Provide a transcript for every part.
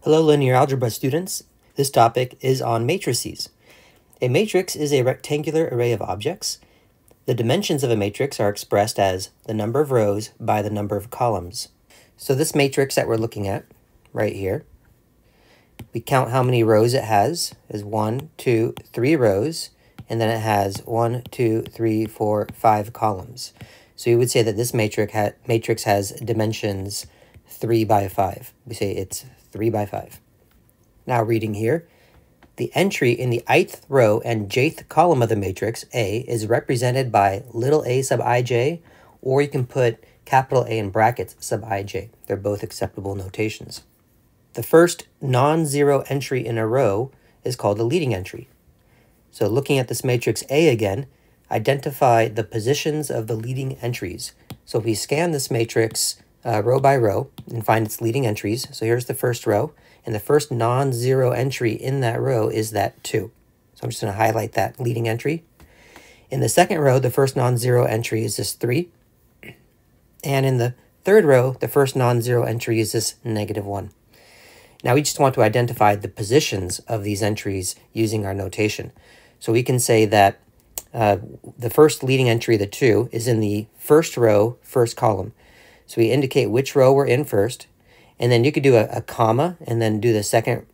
Hello, linear algebra students. This topic is on matrices. A matrix is a rectangular array of objects. The dimensions of a matrix are expressed as the number of rows by the number of columns. So this matrix that we're looking at right here, we count how many rows it has is 1, 2, 3 rows, and then it has 1, 2, 3, 4, 5 columns. So you would say that this matrix has dimensions 3 by 5. We say it's 3 by 5. Now reading here, the entry in the ith row and jth column of the matrix A is represented by little a sub ij, or you can put capital A in brackets sub ij. They're both acceptable notations. The first non-zero entry in a row is called the leading entry. So looking at this matrix A again, identify the positions of the leading entries. So if we scan this matrix row by row and find its leading entries, so here's the first row, and the first non-zero entry in that row is that 2. So I'm just going to highlight that leading entry. In the second row, the first non-zero entry is this 3. And in the third row, the first non-zero entry is this -1. Now we just want to identify the positions of these entries using our notation. So we can say that the first leading entry, the 2, is in the first row, first column. So we indicate which row we're in first, and then you could do a comma and then do the second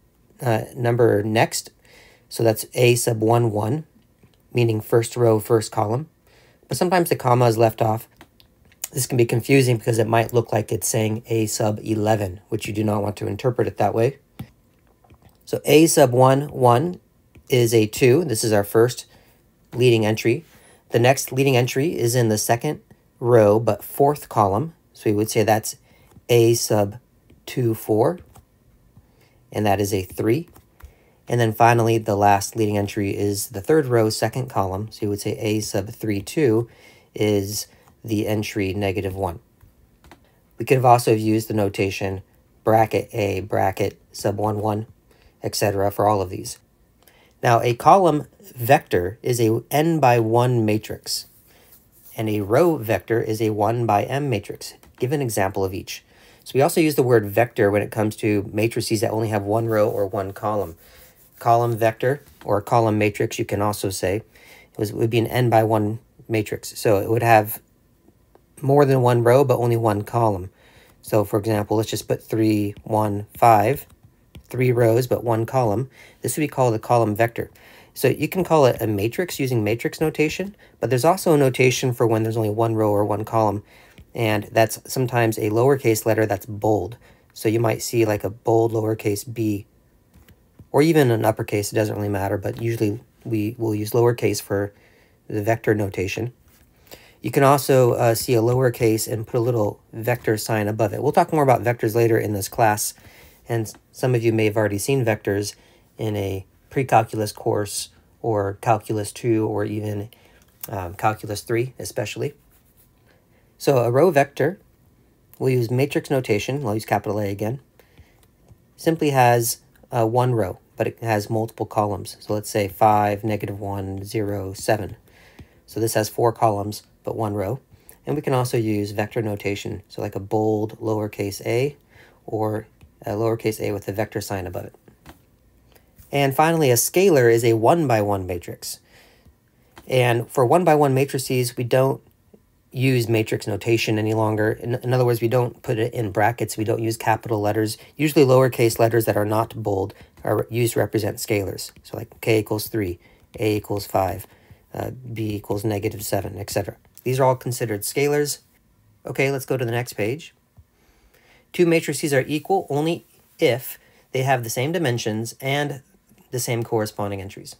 number next. So that's A sub 1, 1, meaning first row, first column. But sometimes the comma is left off. This can be confusing because it might look like it's saying A sub 11, which you do not want to interpret it that way. So A sub 1, 1 is a 2. This is our first leading entry. The next leading entry is in the second row, but fourth column. So we would say that's A sub 2, 4, and that is a 3. And then finally, the last leading entry is the third row, second column. So you would say A sub 3, 2 is the entry -1. We could have also used the notation bracket A, bracket sub 1, 1, etc. for all of these. Now, a column vector is a n by 1 matrix, and a row vector is a 1 by m matrix. Give an example of each. So we also use the word vector when it comes to matrices that only have one row or one column. Column vector, or column matrix, you can also say, would be an n by 1 matrix. So it would have more than one row, but only one column. So for example, let's just put 3, 1, 5, 3 rows, but one column. This would be called a column vector. So you can call it a matrix using matrix notation, but there's also a notation for when there's only one row or one column, and that's sometimes a lowercase letter that's bold. So you might see like a bold lowercase b, or even an uppercase, it doesn't really matter, but usually we will use lowercase for the vector notation. You can also see a lowercase and put a little vector sign above it. We'll talk more about vectors later in this class, and some of you may have already seen vectors in a pre-calculus course or calculus 2 or even calculus 3 especially. So a row vector, we'll use matrix notation, I'll use capital A again, simply has one row, but it has multiple columns. So let's say 5, -1, 0, 7. So this has 4 columns, but one row. And we can also use vector notation, so like a bold lowercase a, or a lowercase a with a vector sign above it. And finally, a scalar is a 1 by 1 matrix. And for 1 by 1 matrices, we don't use matrix notation any longer. In other words, we don't put it in brackets. We don't use capital letters. Usually lowercase letters that are not bold are used to represent scalars. So like k equals 3, a equals 5, b equals -7, etc. These are all considered scalars. Okay, let's go to the next page. Two matrices are equal only if they have the same dimensions and the same corresponding entries.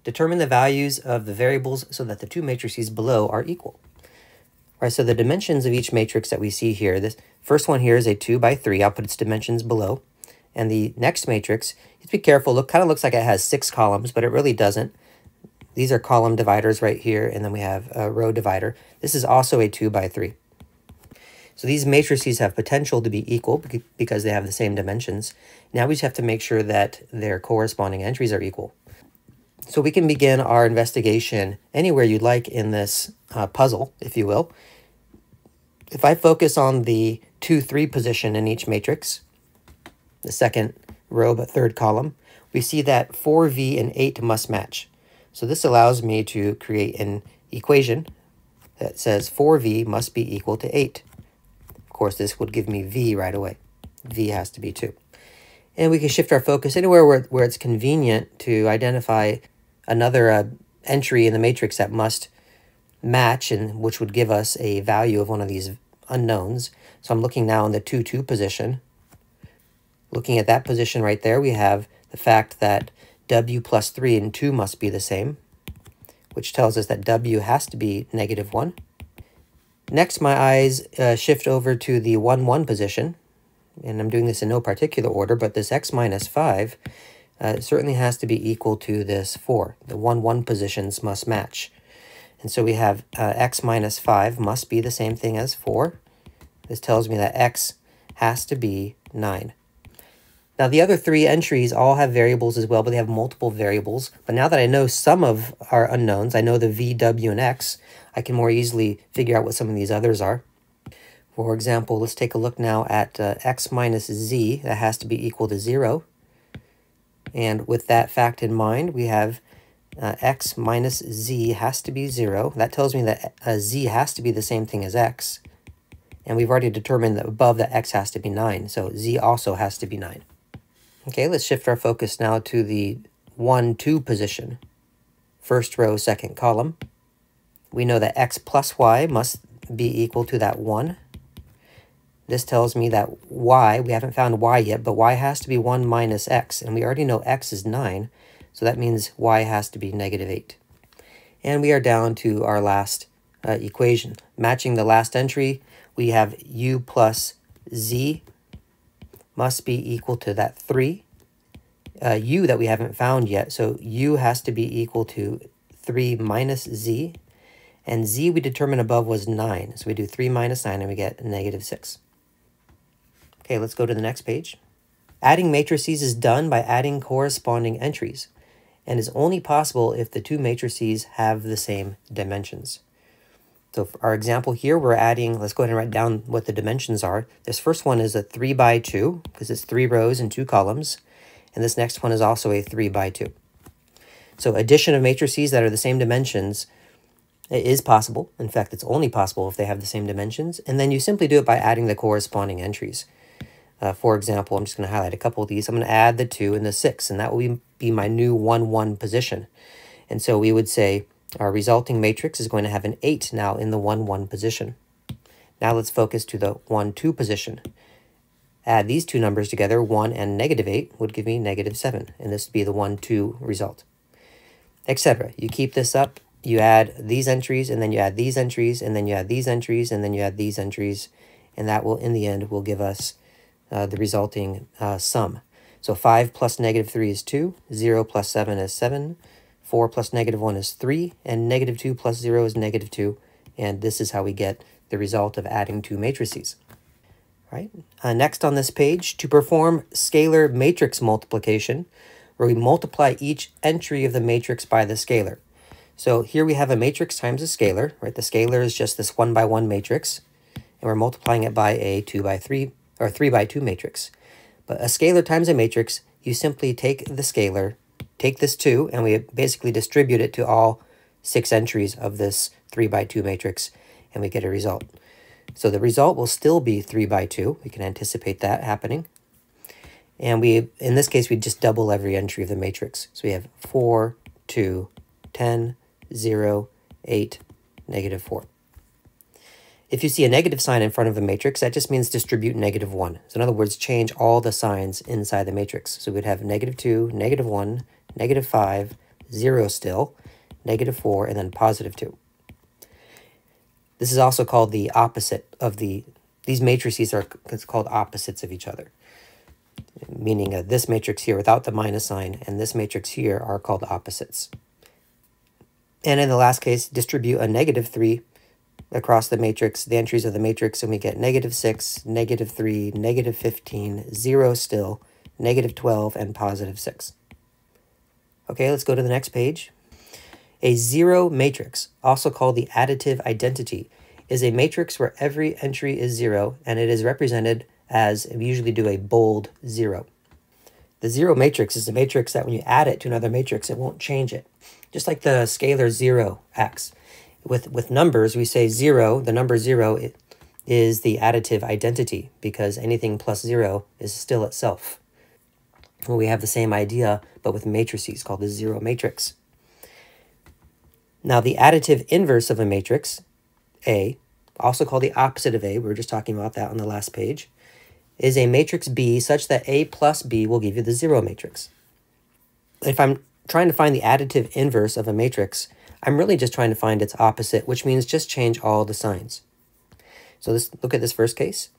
Determine the values of the variables so that the two matrices below are equal. All right, so the dimensions of each matrix that we see here, this first one here is a 2 by 3. I'll put its dimensions below. And the next matrix, you have to be careful, kind of looks like it has 6 columns, but it really doesn't. These are column dividers right here, and then we have a row divider. This is also a 2 by 3. So these matrices have potential to be equal because they have the same dimensions. Now we just have to make sure that their corresponding entries are equal. So we can begin our investigation anywhere you'd like in this puzzle, if you will. If I focus on the 2, 3 position in each matrix, the second row but third column, we see that 4v and 8 must match. So this allows me to create an equation that says 4v must be equal to 8. Of course, this would give me v right away. V has to be 2. And we can shift our focus anywhere where it's convenient to identify another entry in the matrix that must match, and which would give us a value of one of these unknowns. So I'm looking now in the 2, 2 position. Looking at that position right there, we have the fact that w plus 3 and 2 must be the same, which tells us that w has to be -1. Next, my eyes shift over to the 1, 1 position, and I'm doing this in no particular order, but this x minus 5 certainly has to be equal to this 4. The 1, 1 positions must match. And so we have x minus 5 must be the same thing as 4. This tells me that x has to be 9. Now, the other 3 entries all have variables as well, but they have multiple variables. But now that I know some of our unknowns, I know the v, w, and x, I can more easily figure out what some of these others are. For example, let's take a look now at x minus z. That has to be equal to 0. And with that fact in mind, we have x minus z has to be 0. That tells me that z has to be the same thing as x. And we've already determined that above that x has to be 9. So z also has to be 9. Okay, let's shift our focus now to the 1, 2 position. First row, second column. We know that x plus y must be equal to that 1. This tells me that y, we haven't found y yet, but y has to be 1 minus x. And we already know x is 9, so that means y has to be -8. And we are down to our last equation. Matching the last entry, we have u plus z must be equal to that 3. U that we haven't found yet, so u has to be equal to 3 minus z. And z we determined above was 9, so we do 3 minus 9 and we get -6. Okay, let's go to the next page. Adding matrices is done by adding corresponding entries, and is only possible if the two matrices have the same dimensions. So for our example here, we're adding, let's go ahead and write down what the dimensions are. This first one is a 3 by 2, because it's 3 rows and 2 columns. And this next one is also a 3 by 2. So addition of matrices that are the same dimensions is possible. In fact, it's only possible if they have the same dimensions. And then you simply do it by adding the corresponding entries. For example, I'm just going to highlight a couple of these. I'm going to add the 2 and the 6, and that will be my new 1, 1 position. And so we would say our resulting matrix is going to have an 8 now in the 1, 1 position. Now let's focus to the 1, 2 position. Add these two numbers together, 1 and -8 would give me -7, and this would be the 1, 2 result, etc. You keep this up, you add these entries, and then you add these entries, and then you add these entries, and then you add these entries, and that will, in the end, will give us the resulting sum. So 5 plus -3 is 2, 0 plus 7 is 7, 4 plus -1 is 3, and -2 plus 0 is -2, and this is how we get the result of adding two matrices. Right. Next on this page, to perform scalar matrix multiplication, where we multiply each entry of the matrix by the scalar. So here we have a matrix times a scalar, right? The scalar is just this 1 by 1 matrix, and we're multiplying it by a 2 by 3 or 3 by 2 matrix. But a scalar times a matrix, you simply take the scalar, take this 2, and we basically distribute it to all 6 entries of this 3 by 2 matrix, and we get a result. So the result will still be 3 by 2. We can anticipate that happening. And in this case, we just double every entry of the matrix. So we have 4, 2, 10, 0, 8, -4. If you see a negative sign in front of a matrix, that just means distribute -1. So in other words, change all the signs inside the matrix. So we'd have -2, -1, -5, 0 still, -4, and then +2. This is also called the opposite of these matrices it's called opposites of each other. Meaning this matrix here without the minus sign and this matrix here are called opposites. And in the last case, distribute a -3 across the matrix, the entries of the matrix, and we get -6, -3, -15, 0 still, -12, and +6. Okay, let's go to the next page. A zero matrix, also called the additive identity, is a matrix where every entry is 0 and it is represented as we usually do a bold 0. The 0 matrix is a matrix that when you add it to another matrix, it won't change it. Just like the scalar 0x. With numbers, we say 0, the number 0 is the additive identity, because anything plus 0 is still itself. Well, we have the same idea, but with matrices, called the 0 matrix. Now, the additive inverse of a matrix, A, also called the opposite of A, we were just talking about that on the last page, is a matrix B such that A plus B will give you the 0 matrix. If I'm trying to find the additive inverse of a matrix, I'm really just trying to find its opposite, which means just change all the signs. So look at this first case.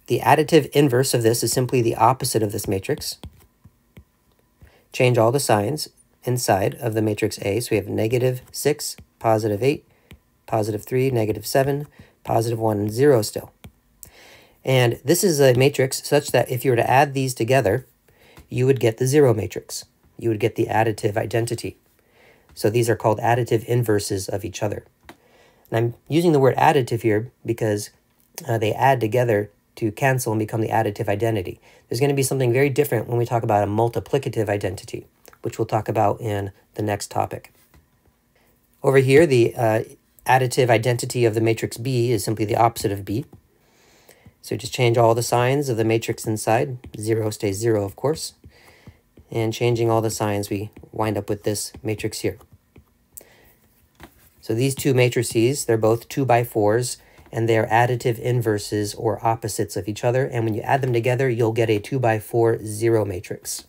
The additive inverse of this is simply the opposite of this matrix. Change all the signs inside of the matrix A. So we have -6, +8, +3, -7, +1, and 0 still. And this is a matrix such that if you were to add these together, you would get the 0 matrix. You would get the additive identity. So these are called additive inverses of each other. And I'm using the word additive here because they add together to cancel and become the additive identity. There's going to be something very different when we talk about a multiplicative identity, which we'll talk about in the next topic. Over here, the additive identity of the matrix B is simply the opposite of B. So just change all the signs of the matrix inside. 0 stays 0, of course. And changing all the signs, we wind up with this matrix here. So these two matrices, they're both 2x4s, and they're additive inverses or opposites of each other. And when you add them together, you'll get a 2x4 0 matrix.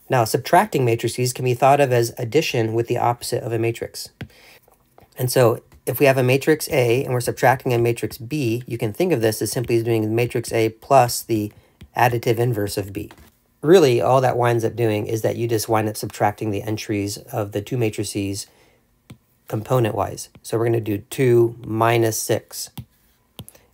Now, subtracting matrices can be thought of as addition with the opposite of a matrix. And so if we have a matrix A and we're subtracting a matrix B, you can think of this as simply doing matrix A plus the additive inverse of B. Really, all that winds up doing is that you just wind up subtracting the entries of the two matrices component-wise. So we're going to do 2 minus 6,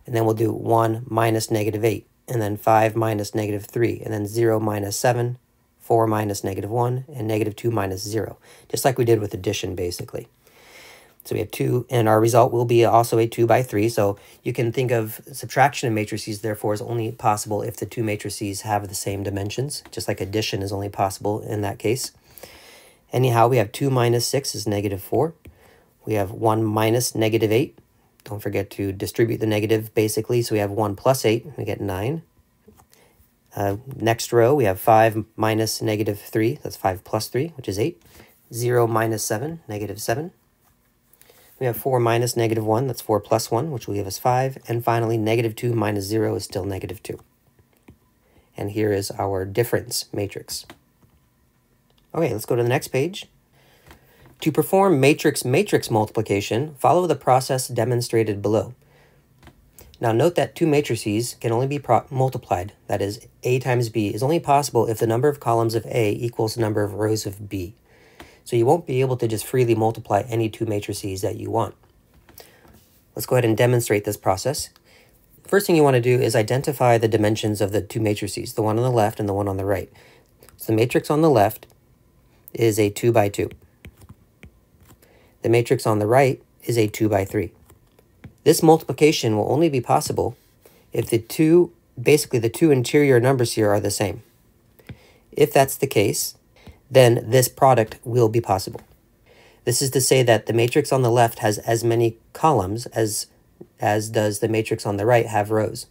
and then we'll do 1 minus -8, and then 5 minus -3, and then 0 minus 7, 4 minus -1, and -2 minus 0, just like we did with addition, basically. So we have 2, and our result will be also a 2x3. So you can think of subtraction of matrices, therefore, as only possible if the two matrices have the same dimensions, just like addition is only possible in that case. Anyhow, we have 2 minus 6 is -4. We have 1 minus -8. Don't forget to distribute the negative, basically. So we have 1 plus 8. We get 9. Next row, we have 5 minus -3. That's 5 plus 3, which is 8. 0 minus 7, -7. We have 4 minus -1. That's 4 plus 1, which will give us 5. And finally, -2 minus 0 is still -2. And here is our difference matrix. Okay, let's go to the next page. To perform matrix-matrix multiplication, follow the process demonstrated below. Now note that two matrices can only be multiplied, that is, A times B, is only possible if the number of columns of A equals the number of rows of B. So you won't be able to just freely multiply any two matrices that you want. Let's go ahead and demonstrate this process. The first thing you want to do is identify the dimensions of the two matrices, the one on the left and the one on the right. So the matrix on the left is a 2x2. The matrix on the right is a 2x3. This multiplication will only be possible if the two interior numbers here are the same. If that's the case, then this product will be possible. This is to say that the matrix on the left has as many columns as does the matrix on the right have rows.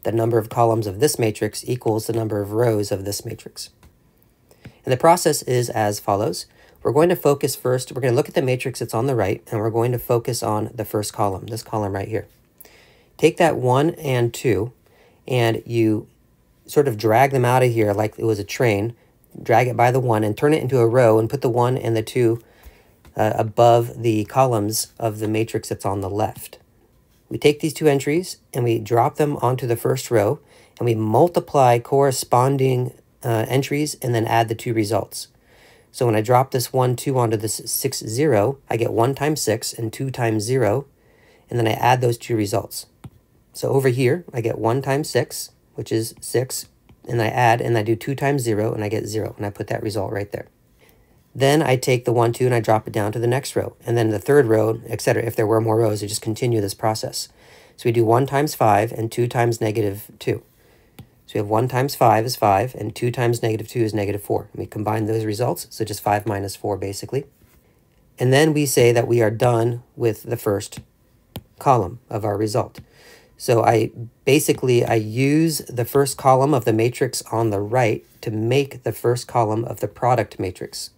The number of columns of this matrix equals the number of rows of this matrix. And the process is as follows. We're going to focus first, we're going to look at the matrix that's on the right, and we're going to focus on the first column, this column right here. Take that 1 and 2, and you sort of drag them out of here like it was a train, drag it by the 1, and turn it into a row, and put the 1 and the 2 above the columns of the matrix that's on the left. We take these two entries, and we drop them onto the first row, and we multiply corresponding entries, and then add the two results. So when I drop this 1, 2 onto this 6, 0, I get 1 times 6 and 2 times 0, and then I add those two results. So over here, I get 1 times 6, which is 6, and I add, and I do 2 times 0, and I get 0, and I put that result right there. Then I take the 1, 2, and I drop it down to the next row, and then the third row, etc. If there were more rows, I just continue this process. So we do 1 times 5 and 2 times negative 2. So we have 1 times 5 is 5, and 2 times negative 2 is negative 4. And we combine those results, so just 5 minus 4 basically. And then we say that we are done with the first column of our result. So I use the first column of the matrix on the right to make the first column of the product matrix.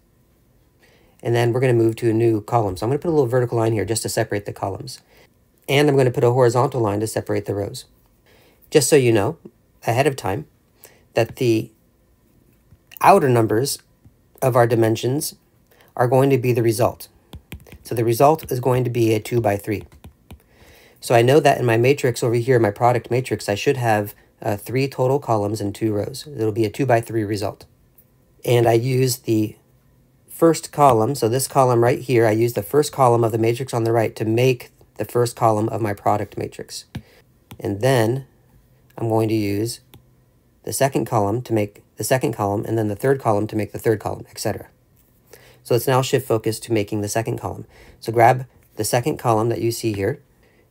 And then we're going to move to a new column. So I'm going to put a little vertical line here just to separate the columns. And I'm going to put a horizontal line to separate the rows. Just so you know, ahead of time, that the outer numbers of our dimensions are going to be the result. So the result is going to be a 2 by 3. So I know that in my matrix over here, my product matrix, I should have 3 total columns and 2 rows. It'll be a 2 by 3 result. And I use the first column, so this column right here, I use the first column of the matrix on the right to make the first column of my product matrix. And then I'm going to use the second column to make the second column, and then the third column to make the third column, etc. So let's now shift focus to making the second column. So grab the second column that you see here,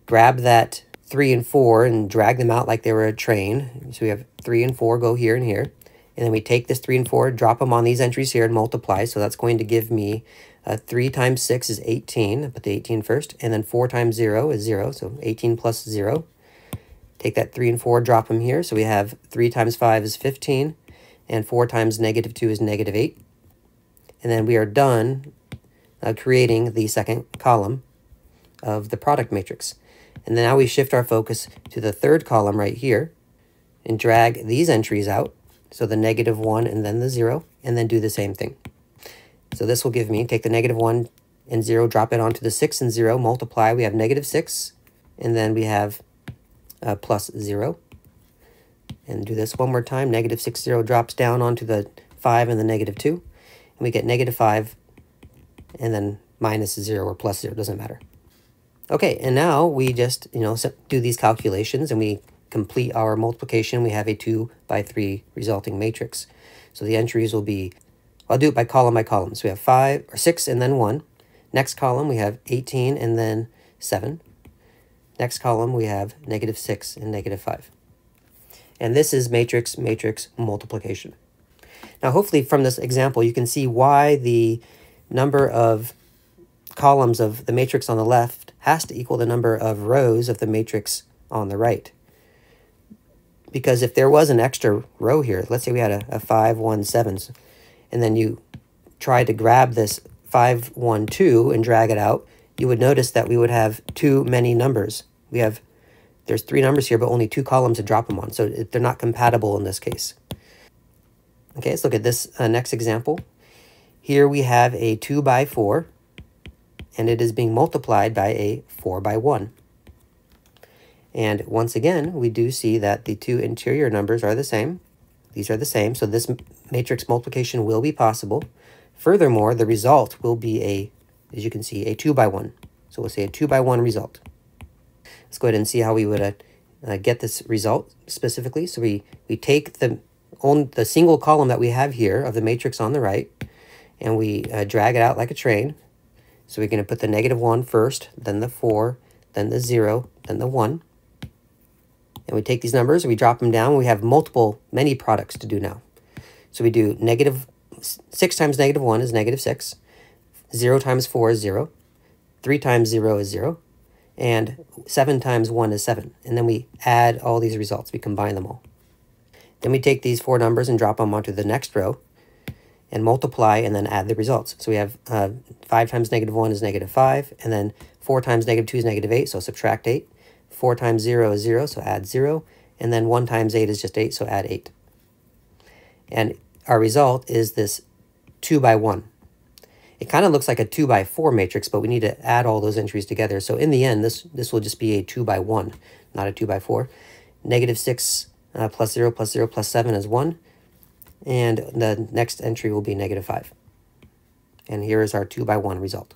grab that 3 and 4 and drag them out like they were a train. So we have 3 and 4 go here and here. And then we take this 3 and 4, drop them on these entries here and multiply. So that's going to give me 3 times 6 is 18. I put the 18 first. And then 4 times 0 is 0. So 18 plus 0. Take that 3 and 4, drop them here. So we have 3 times 5 is 15. And 4 times negative 2 is negative 8. And then we are done creating the second column of the product matrix. And then now we shift our focus to the third column right here and drag these entries out. So the negative 1 and then the 0, and then do the same thing. So this will give me, take the negative 1 and 0, drop it onto the 6 and 0, multiply. We have negative 6, and then we have plus 0. And do this one more time. Negative 6, 0 drops down onto the 5 and the negative 2. And we get negative 5, and then minus 0 or plus 0, doesn't matter. Okay, and now we just, do these calculations, and we complete our multiplication. We have a 2 by 3 resulting matrix. So the entries will be, I'll do it by column. So we have 5 or 6 and then 1. Next column we have 18 and then 7. Next column we have negative 6 and negative 5. And this is matrix multiplication. Now hopefully from this example you can see why the number of columns of the matrix on the left has to equal the number of rows of the matrix on the right. Because if there was an extra row here, let's say we had a 5, 1, 7, and then you tried to grab this 5, 1, 2 and drag it out, you would notice that we would have too many numbers. There's 3 numbers here, but only 2 columns to drop them on, so they're not compatible in this case. Okay, let's look at this next example. Here we have a 2 by 4, and it is being multiplied by a 4 by 1. And once again, we do see that the 2 interior numbers are the same. These are the same, so this matrix multiplication will be possible. Furthermore, the result will be as you can see, a 2 by 1. So we'll say a 2 by 1 result. Let's go ahead and see how we would get this result specifically. So we take the single column that we have here of the matrix on the right, and we drag it out like a train. So we're going to put the negative 1 first, then the 4, then the 0, then the 1. And we take these numbers, we drop them down. We have many products to do now. So we do 6 times negative 1 is negative 6. 0 times 4 is 0. 3 times 0 is 0. And 7 times 1 is 7. And then we add all these results. We combine them all. Then we take these 4 numbers and drop them onto the next row and multiply and then add the results. So we have 5 times negative 1 is negative 5. And then 4 times negative 2 is negative 8, so subtract 8. 4 times 0 is 0, so add 0. And then 1 times 8 is just 8, so add 8. And our result is this 2 by 1. It kind of looks like a 2 by 4 matrix, but we need to add all those entries together. So in the end, this will just be a 2 by 1, not a 2 by 4. Negative 6 plus 0 plus 0 plus 7 is 1. And the next entry will be negative 5. And here is our 2 by 1 result.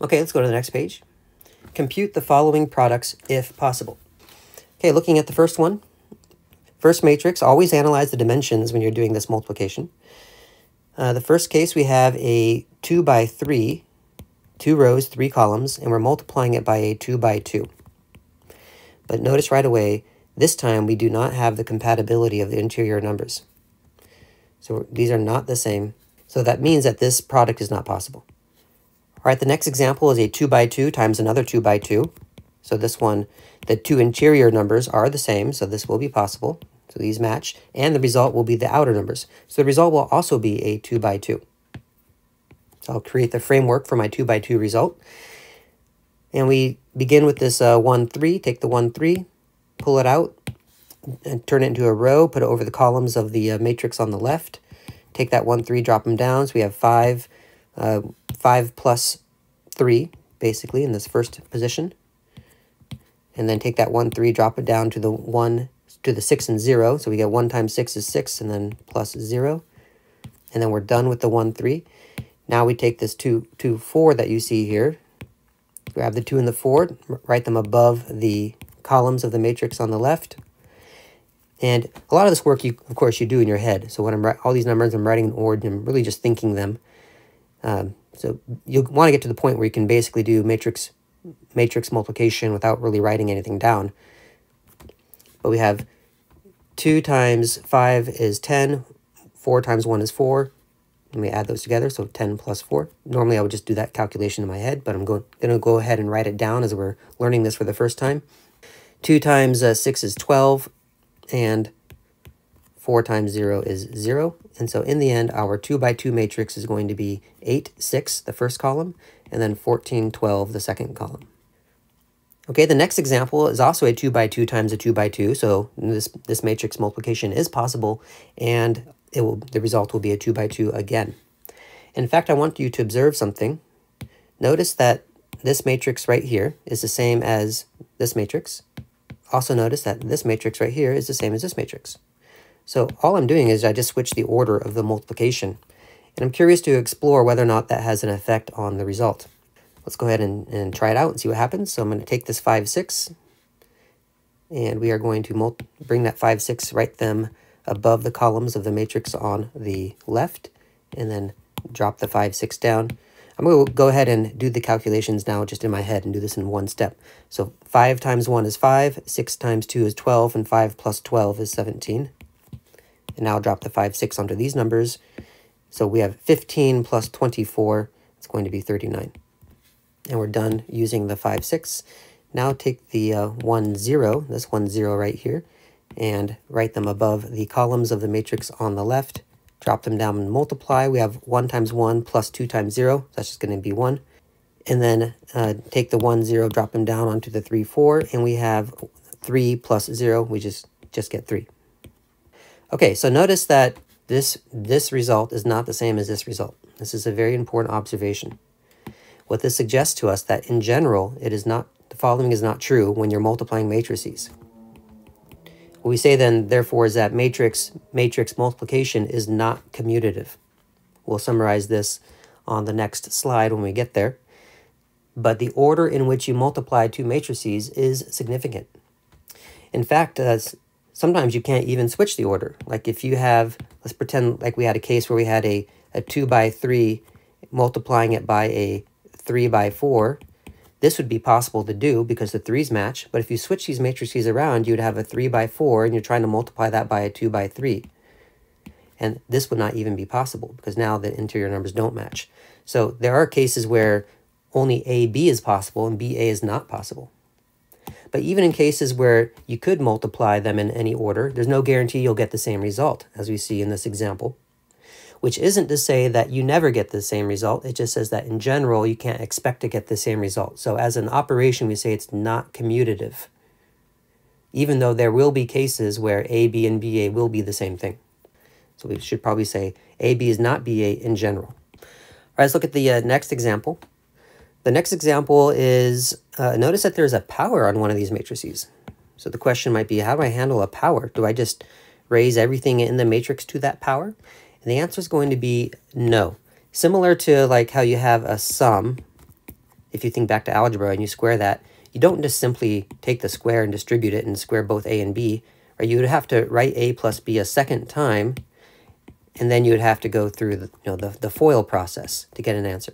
Okay, let's go to the next page. Compute the following products if possible. Okay, looking at the first one. First matrix, always analyze the dimensions when you're doing this multiplication. The first case, we have a 2 by 3, 2 rows, 3 columns, and we're multiplying it by a 2 by 2. But notice right away, this time we do not have the compatibility of the interior numbers. So these are not the same. So that means that this product is not possible. All right, the next example is a 2 by 2 times another 2 by 2. So this one, the two interior numbers are the same, so this will be possible. So these match, and the result will be the outer numbers. So the result will also be a 2 by 2. So I'll create the framework for my 2 by 2 result. And we begin with this 1, 3. Take the 1, 3, pull it out, and turn it into a row, put it over the columns of the matrix on the left. Take that 1, 3, drop them down. So we have 5 plus 3, basically, in this first position. And then take that 1, 3, drop it down to the 1, to the 6 and 0. So we get 1 times 6 is 6, and then plus 0. And then we're done with the 1, 3. Now we take this 2, 2, 4 that you see here. Grab the 2 and the 4, write them above the columns of the matrix on the left. And a lot of this work, of course, you do in your head. So when all these numbers, I'm writing in order, I'm really just thinking them. So you'll want to get to the point where you can basically do matrix multiplication without really writing anything down. But we have 2 times 5 is 10, 4 times 1 is 4, and we add those together, so 10 plus 4. Normally I would just do that calculation in my head, but I'm going to go ahead and write it down as we're learning this for the first time. 2 times 6 is 12, and 4 times 0 is 0. And so in the end, our 2 by 2 matrix is going to be 8, 6, the first column, and then 14, 12, the second column. Okay, the next example is also a 2 by 2 times a 2 by 2, so this matrix multiplication is possible, and the result will be a 2 by 2 again. In fact, I want you to observe something. Notice that this matrix right here is the same as this matrix. Also notice that this matrix right here is the same as this matrix. So all I'm doing is I just switch the order of the multiplication, and I'm curious to explore whether or not that has an effect on the result. Let's go ahead and try it out and see what happens. So I'm going to take this 5, 6, and we are going to bring that 5, 6, write them above the columns of the matrix on the left, and then drop the 5, 6 down. I'm going to go ahead and do the calculations now just in my head and do this in one step. So 5 times 1 is 5, 6 times 2 is 12, and 5 plus 12 is 17. And now I'll drop the 5, 6 onto these numbers. So we have 15 plus 24, it's going to be 39. And we're done using the 5, 6. Now take the 1, 0, this 1, 0 right here, and write them above the columns of the matrix on the left. Drop them down and multiply. We have 1 times 1 plus 2 times 0. That's just going to be 1. And then take the 1, 0, drop them down onto the 3, 4, and we have 3 plus 0. We just get 3. Okay, so notice that this result is not the same as this result. This is a very important observation. What this suggests to us that in general, the following is not true when you're multiplying matrices. What we say then, therefore, is that matrix multiplication is not commutative. We'll summarize this on the next slide when we get there. But the order in which you multiply two matrices is significant. In fact, sometimes you can't even switch the order. Like if you have, let's pretend like we had a case where we had a 2 by 3 multiplying it by a 3 by 4, this would be possible to do because the 3's match. But if you switch these matrices around, you'd have a 3 by 4, and you're trying to multiply that by a 2 by 3. And this would not even be possible because now the interior numbers don't match. So there are cases where only AB is possible and BA is not possible. But even in cases where you could multiply them in any order, there's no guarantee you'll get the same result, as we see in this example. Which isn't to say that you never get the same result. It just says that in general, you can't expect to get the same result. So as an operation, we say it's not commutative, even though there will be cases where AB and BA will be the same thing. So we should probably say AB is not BA in general. All right, let's look at the next example. The next example is, notice that there's a power on one of these matrices. So the question might be, how do I handle a power? Do I just raise everything in the matrix to that power? And the answer is going to be no. Similar to like how you have a sum, if you think back to algebra and you square that, you don't just simply take the square and distribute it and square both a and b, or you would have to write a plus b a second time, and then you would have to go through the FOIL process to get an answer.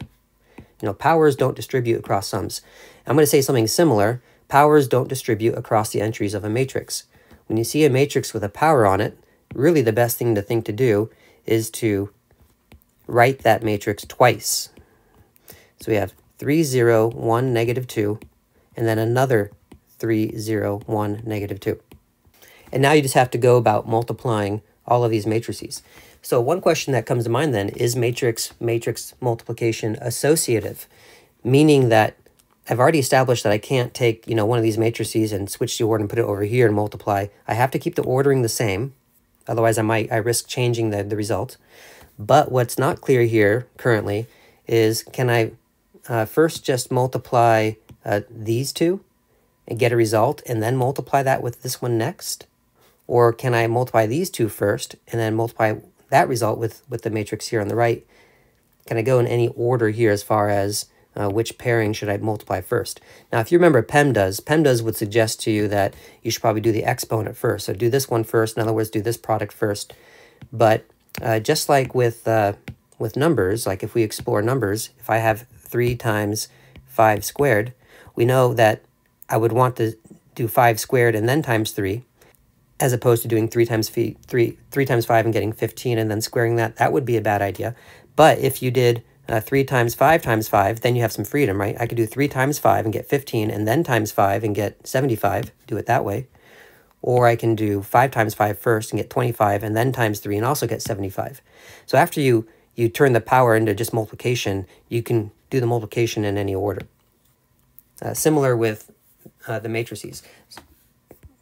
Powers don't distribute across sums. I'm going to say something similar, powers don't distribute across the entries of a matrix. When you see a matrix with a power on it, really the best thing to do is to write that matrix twice. So we have 3, 0, 1, negative 2, and then another 3, 0, 1, negative 2. And now you just have to go about multiplying all of these matrices. So one question that comes to mind then is matrix multiplication associative, meaning that I've already established that I can't take, one of these matrices and switch the order and put it over here and multiply. I have to keep the ordering the same. Otherwise, I risk changing the result. But what's not clear here currently is, can I first just multiply these two and get a result and then multiply that with this one next? Or can I multiply these two first and then multiply that result with the matrix here on the right? Can I go in any order here as far as which pairing should I multiply first? Now, if you remember PEMDAS would suggest to you that you should probably do the exponent first. So do this one first. In other words, do this product first. But just like with numbers, like if we explore numbers, if I have 3 times 5 squared, we know that I would want to do 5 squared and then times 3, as opposed to doing 3 times 5 and getting 15 and then squaring that. That would be a bad idea. But if you did 3 times 5, then you have some freedom, right? I could do 3 times 5 and get 15 and then times 5 and get 75, do it that way. Or I can do 5 times 5 first and get 25 and then times 3 and also get 75. So after you turn the power into just multiplication, you can do the multiplication in any order. Similar with the matrices.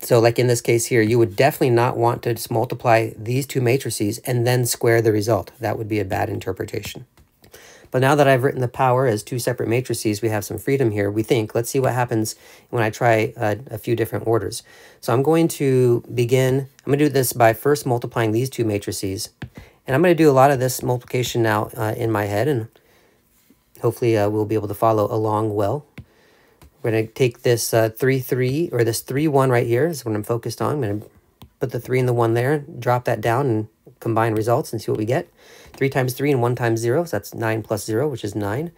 So like in this case here, you would definitely not want to just multiply these two matrices and then square the result. That would be a bad interpretation. But now that I've written the power as 2 separate matrices, we have some freedom here, we think. Let's see what happens when I try a few different orders. So I'm going to I'm going to do this by first multiplying these 2 matrices. And I'm going to do a lot of this multiplication now in my head, and hopefully we'll be able to follow along well. We're going to take this 3, 3, or this 3, 1 right here is what I'm focused on. I'm going to put the 3 and the 1 there, drop that down, and combine results and see what we get. 3 times 3 and 1 times 0, so that's 9 plus 0, which is 9.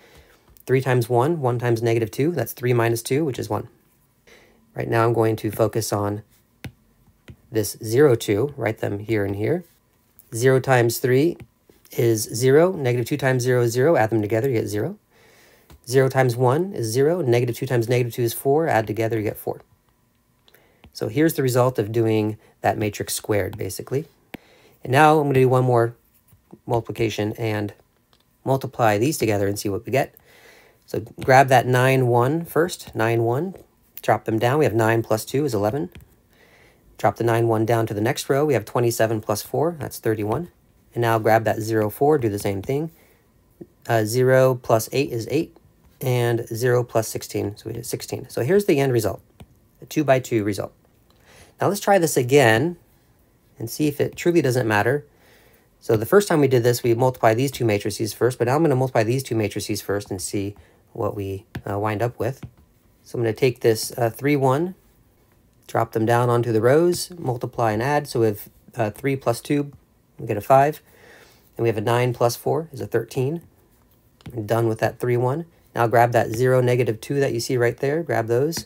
3 times 1, 1 times negative 2, that's 3 minus 2, which is 1. Right now I'm going to focus on this 0, 2, write them here and here. 0 times 3 is 0, negative 2 times 0 is 0, add them together, you get 0. 0 times 1 is 0, negative 2 times negative 2 is 4, add together, you get 4. So here's the result of doing that matrix squared, basically. And now I'm going to do one more multiplication and multiply these together and see what we get. So grab that 9, 1 first, 9, 1, drop them down. We have 9 plus 2 is 11. Drop the 9, 1 down to the next row. We have 27 plus 4, that's 31. And now grab that 0, 4, do the same thing. 0 plus 8 is 8, and 0 plus 16, so we did 16. So here's the end result, a 2 by 2 result. Now let's try this again and see if it truly doesn't matter. So the first time we did this, we multiplied these 2 matrices first, but now I'm going to multiply these 2 matrices first and see what we wind up with. So I'm going to take this 3, 1, drop them down onto the rows, multiply and add. So we have 3 plus 2, we get a 5. And we have a 9 plus 4 is a 13. We're done with that 3, 1. Now grab that 0, negative 2 that you see right there. Grab those.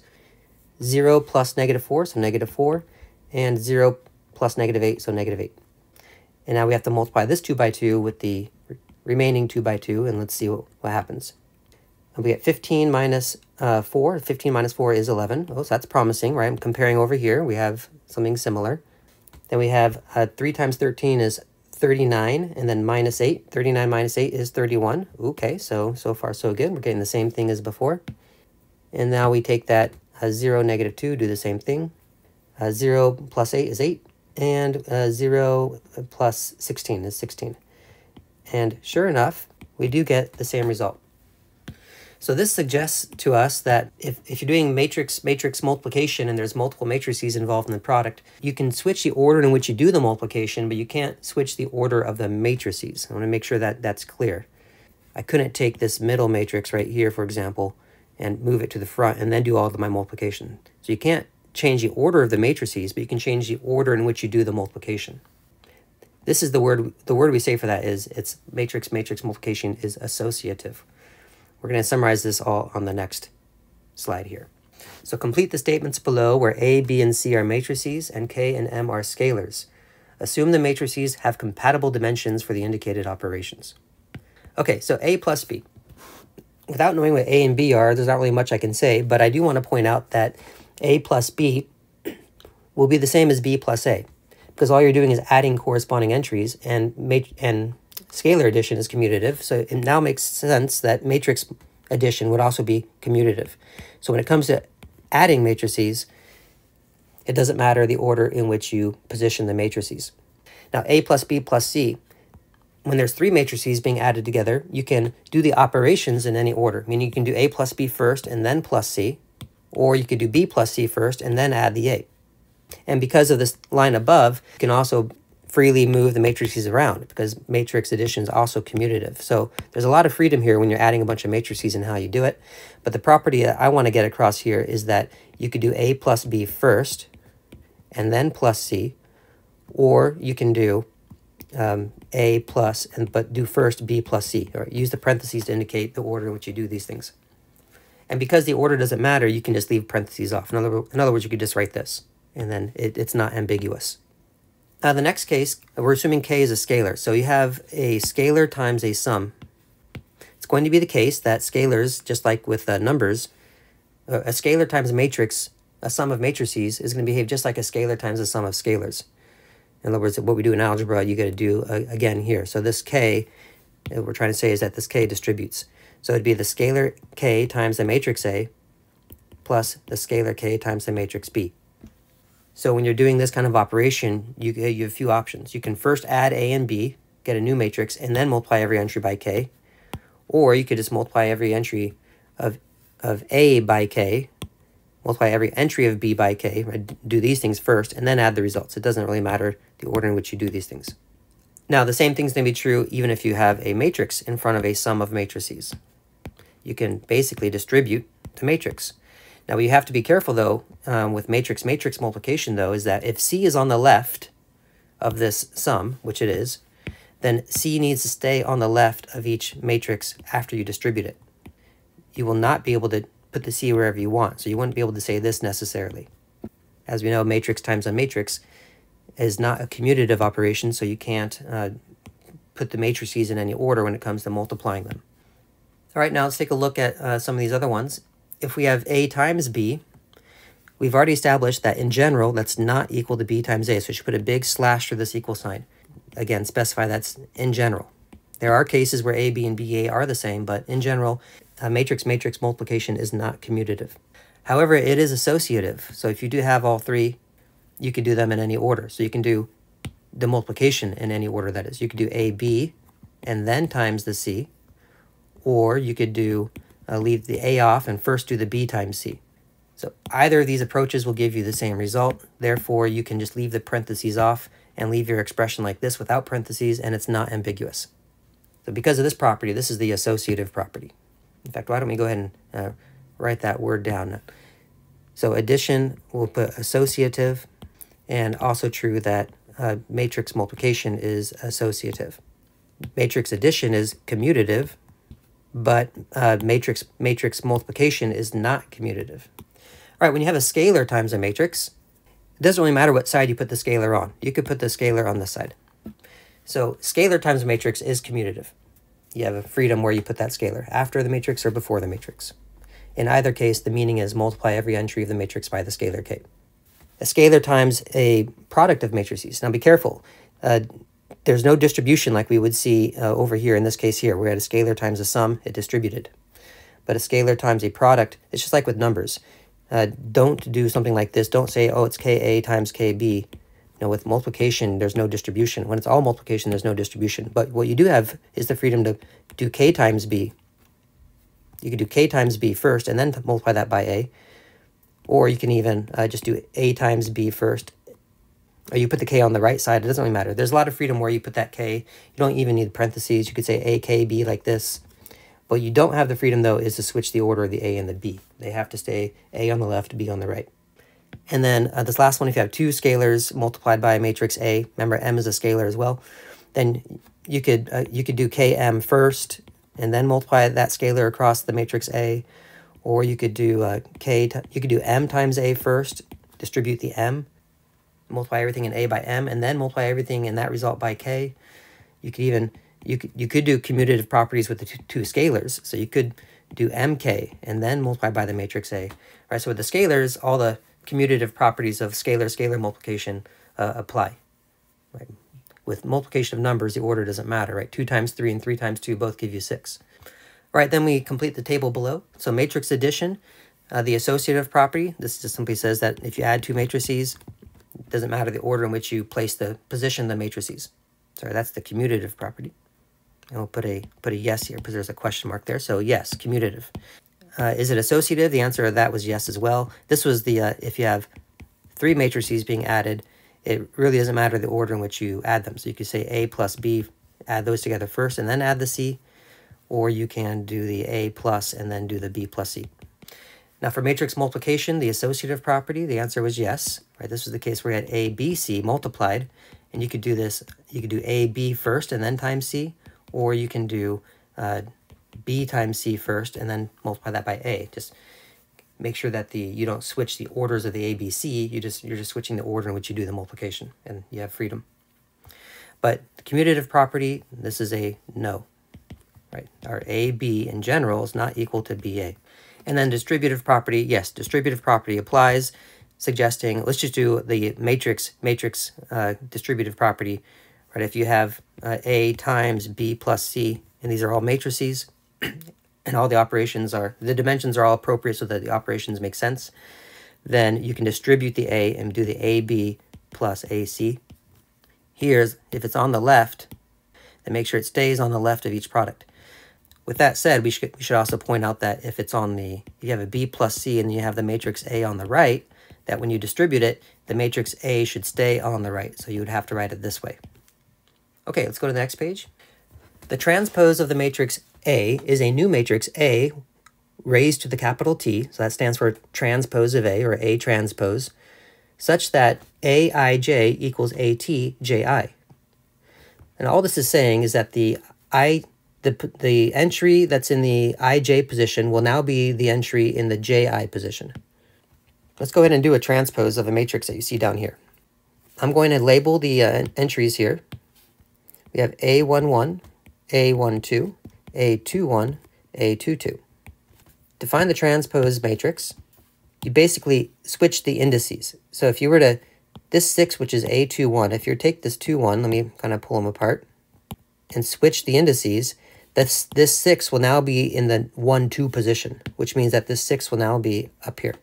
0 plus negative 4, so negative 4. And 0 plus negative 8, so negative 8. And now we have to multiply this 2 by 2 with the remaining 2 by 2, and let's see what happens. And we get 15 minus 4. 15 minus 4 is 11. Oh, so that's promising, right? I'm comparing over here. We have something similar. Then we have 3 times 13 is 39, and then minus 8. 39 minus 8 is 31. Okay, so far so good. We're getting the same thing as before. And now we take that 0, negative 2, do the same thing. 0 plus 8 is 8, and 0 plus 16 is 16. And sure enough, we do get the same result. So this suggests to us that if you're doing matrix multiplication and there's multiple matrices involved in the product, you can switch the order in which you do the multiplication, but you can't switch the order of the matrices. I want to make sure that that's clear. I couldn't take this middle matrix right here, for example, and move it to the front and then do all of my multiplication. So you can't change the order of the matrices, but you can change the order in which you do the multiplication. This is the word we say for that is it's matrix multiplication is associative. We're going to summarize this all on the next slide here. So complete the statements below where A, B, and C are matrices and K and M are scalars. Assume the matrices have compatible dimensions for the indicated operations. Okay, so A plus B. Without knowing what A and B are, there's not really much I can say, but I do want to point out that A plus B will be the same as B plus A, because all you're doing is adding corresponding entries, and scalar addition is commutative, so it now makes sense that matrix addition would also be commutative. So when it comes to adding matrices, it doesn't matter the order in which you position the matrices. Now, A plus B plus C, when there's three matrices being added together, you can do the operations in any order. Meaning you can do A plus B first and then plus C, or you could do B plus C first and then add the A. And because of this line above, you can also freely move the matrices around, because matrix addition is also commutative. So there's a lot of freedom here when you're adding a bunch of matrices and how you do it. But the property that I want to get across here is that you could do A plus B first and then plus C, or you can do A plus, but do first B plus C, or use the parentheses to indicate the order in which you do these things. And because the order doesn't matter, you can just leave parentheses off. In other words, you could just write this, and then it's not ambiguous. Now, the next case, we're assuming K is a scalar. So you have a scalar times a sum. It's going to be the case that scalars, just like with numbers, a scalar times a matrix, a sum of matrices, is going to behave just like a scalar times a sum of scalars. In other words, what we do in algebra, you got to do again here. So this K, what we're trying to say is that this K distributes. So it'd be the scalar K times the matrix A plus the scalar K times the matrix B. So when you're doing this kind of operation, you have a few options. You can first add A and B, get a new matrix, and then multiply every entry by K. Or you could just multiply every entry of A by K, multiply every entry of B by K, right? Do these things first, and then add the results. It doesn't really matter the order in which you do these things. Now, the same thing's going to be true even if you have a matrix in front of a sum of matrices. You can basically distribute the matrix. Now, what you have to be careful, though, with matrix multiplication, though, is that if C is on the left of this sum, which it is, then C needs to stay on the left of each matrix after you distribute it. You will not be able to put the C wherever you want, so you wouldn't be able to say this necessarily. As we know, matrix times a matrix is not a commutative operation, so you can't put the matrices in any order when it comes to multiplying them. All right, now let's take a look at some of these other ones. If we have A times B, we've already established that in general, that's not equal to B times A, so you should put a big slash through this equal sign. Again, specify that's in general. There are cases where A, B, and BA are the same, but in general, matrix multiplication is not commutative. However, it is associative, so if you do have all three, you could do them in any order. So you can do the multiplication in any order, that is. You could do AB and then times the C, or you could do leave the A off and first do the B times C. So either of these approaches will give you the same result. Therefore, you can just leave the parentheses off and leave your expression like this without parentheses, and it's not ambiguous. So because of this property, this is the associative property. In fact, why don't we go ahead and write that word down. So addition, we'll put associative, and also true that matrix multiplication is associative. Matrix addition is commutative, but matrix multiplication is not commutative. All right, when you have a scalar times a matrix, it doesn't really matter what side you put the scalar on. You could put the scalar on this side. So scalar times a matrix is commutative. You have a freedom where you put that scalar, after the matrix or before the matrix. In either case, the meaning is multiply every entry of the matrix by the scalar K. A scalar times a product of matrices. Now be careful. There's no distribution like we would see over here in this case here. We had a scalar times a sum, it distributed. But a scalar times a product, it's just like with numbers. Don't do something like this. Don't say, oh, it's Ka times Kb. No, with multiplication, there's no distribution. When it's all multiplication, there's no distribution. But what you do have is the freedom to do K times B. You could do K times B first and then multiply that by A. Or you can even just do A times B first. Or you put the K on the right side. It doesn't really matter. There's a lot of freedom where you put that K. You don't even need parentheses. You could say A, K, B like this. What you don't have the freedom, though, is to switch the order of the A and the B. They have to stay A on the left, B on the right. And then this last one, if you have two scalars multiplied by a matrix A, remember M is a scalar as well, then you could do Km first and then multiply that scalar across the matrix A. Or you could do you could do m times a first, distribute the m, multiply everything in a by m, and then multiply everything in that result by k. You could even you could do commutative properties with the two scalars. So you could do mk and then multiply by the matrix A. Right. So with the scalars, all the commutative properties of scalar multiplication apply. Right. With multiplication of numbers, the order doesn't matter. Right. 2 times 3 and 3 times 2 both give you 6. All right. Then we complete the table below. So matrix addition, the associative property. This just simply says that if you add two matrices, it doesn't matter the order in which you position the matrices. Sorry, that's the commutative property. And we'll put a yes here because there's a question mark there. So yes, commutative. Is it associative? The answer to that was yes as well. This was the if you have 3 matrices being added, it really doesn't matter the order in which you add them. So you could say A plus B, add those together first and then add the C, or you can do the A plus and then do the B plus C. Now for matrix multiplication, the associative property, the answer was yes. Right, this was the case where you had A, B, C multiplied, and you could do this. You could do A, B first and then times C, or you can do B times C first and then multiply that by A. Just make sure that you don't switch the orders of the A, B, C. You're just switching the order in which you do the multiplication, and you have freedom. But the commutative property, this is a no. Right, our AB in general is not equal to BA. And then distributive property, yes, distributive property applies, suggesting, let's just do the matrix distributive property. Right, if you have A times B plus C, and these are all matrices, and all the operations the dimensions are all appropriate so that the operations make sense, then you can distribute the A and do the AB plus AC. Here's, if it's on the left, then make sure it stays on the left of each product. With that said, we should also point out that if it's on if you have a B plus C and you have the matrix A on the right, that when you distribute it, the matrix A should stay on the right. So you would have to write it this way. Okay, let's go to the next page. The transpose of the matrix A is a new matrix A raised to the capital T, so that stands for transpose of A, or A transpose, such that Aij equals ATJI. And all this is saying is that the entry that's in the ij position will now be the entry in the ji position. Let's go ahead and do a transpose of a matrix that you see down here. I'm going to label the entries here. We have A11, A12, A21, A22. To find the transpose matrix, you basically switch the indices. So if you were to, this 6, which is A21, if you take this 21, let me kind of pull them apart, and switch the indices, this 6 will now be in the 1, 2 position, which means that this 6 will now be up here.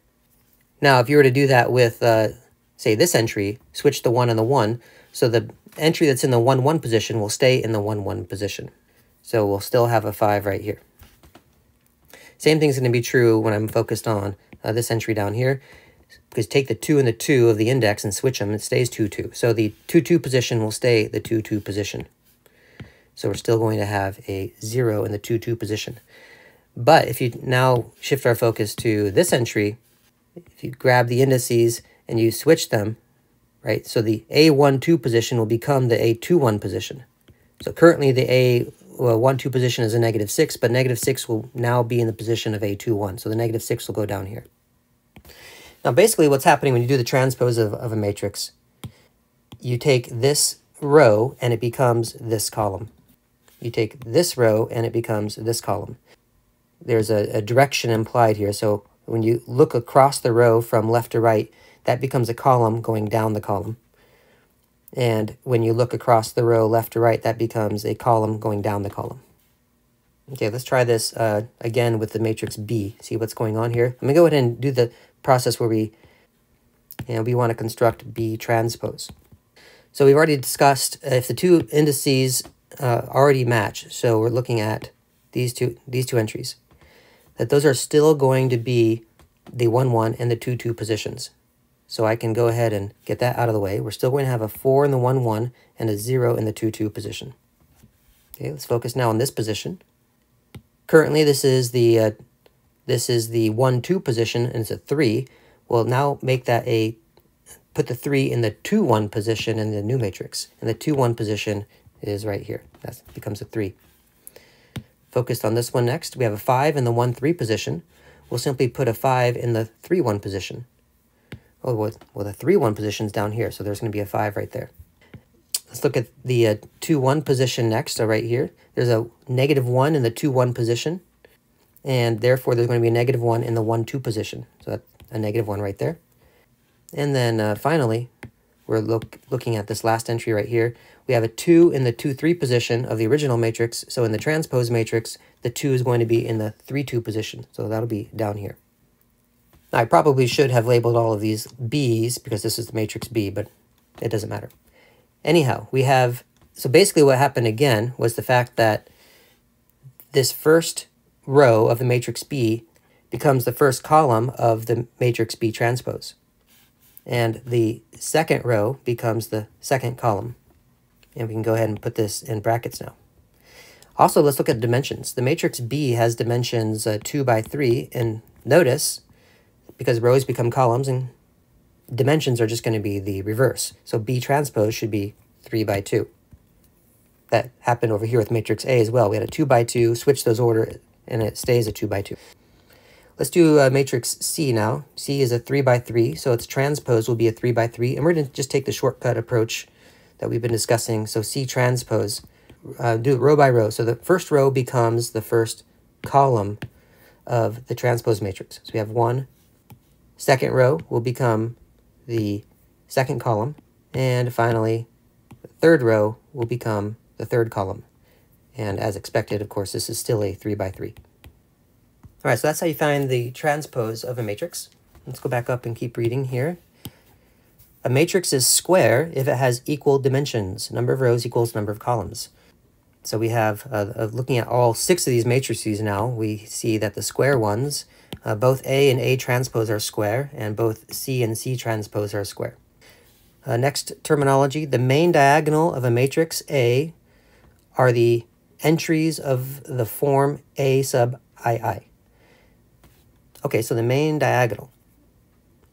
Now, if you were to do that with, say, this entry, switch the 1 and the 1, so the entry that's in the 1, 1 position will stay in the 1, 1 position. So we'll still have a 5 right here. Same thing's going to be true when I'm focused on this entry down here, because take the 2 and the 2 of the index and switch them, it stays 2, 2. So the 2, 2 position will stay the 2, 2 position. So we're still going to have a 0 in the 2, 2 position. But if you now shift our focus to this entry, if you grab the indices and you switch them, right, so the A12 position will become the A21 position. So currently the A12 position is a -6, but -6 will now be in the position of A21. So the -6 will go down here. Now basically what's happening when you do the transpose of a matrix, you take this row and it becomes this column. You take this row and it becomes this column. There's a direction implied here. So when you look across the row from left to right, that becomes a column going down the column. And when you look across the row left to right, that becomes a column going down the column. Okay, let's try this again with the matrix B. See what's going on here. I'm going to go ahead and do the process where we want to construct B transpose. So we've already discussed if the two indices already match. So we're looking at these two entries, that those are still going to be the 1, 1 and the 2, 2 positions. So I can go ahead and get that out of the way. We're still going to have a 4 in the 1, 1 and a 0 in the 2, 2 position. Okay, let's focus now on this position. Currently, this is the 1, 2 position, and it's a 3. We'll now make that put the 3 in the 2, 1 position in the new matrix. And the 2, 1 position is right here. That becomes a 3. Focused on this one next, we have a 5 in the 1, 3 position. we'll simply put a 5 in the 3, 1 position. Oh, well, the 3, 1 position is down here, so there's going to be a 5 right there. Let's look at the 2, 1 position next. So right here, there's a -1 in the 2, 1 position, and therefore there's going to be a -1 in the 1, 2 position. So that's a -1 right there. And then finally, we're looking at this last entry right here. We have a 2 in the 2, 3 position of the original matrix. So in the transpose matrix, the 2 is going to be in the 3, 2 position. So that'll be down here. Now, I probably should have labeled all of these B's because this is the matrix B, but it doesn't matter. Anyhow, we have, so basically what happened again was the fact that this first row of the matrix B becomes the first column of the matrix B transpose. And the second row becomes the second column. And we can go ahead and put this in brackets now. Also, let's look at dimensions. The matrix B has dimensions 2 by 3, and notice, because rows become columns, and dimensions are just going to be the reverse. So B transpose should be 3 by 2. That happened over here with matrix A as well. We had a 2 by 2, switch those order, and it stays a 2 by 2. Let's do matrix C now. C is a 3 by 3, so its transpose will be a 3 by 3. And we're going to just take the shortcut approach that we've been discussing. So C transpose, do it row by row. So the first row becomes the first column of the transpose matrix. So we have 1. Second row will become the second column. And finally, the third row will become the third column. And as expected, of course, this is still a 3 by 3. All right, so that's how you find the transpose of a matrix. Let's go back up and keep reading here. A matrix is square if it has equal dimensions. Number of rows equals number of columns. So we have, looking at all 6 of these matrices now, we see that the square ones, both A and A transpose are square, and both C and C transpose are square. Next terminology, the main diagonal of a matrix A are the entries of the form A sub II. Okay, so the main diagonal.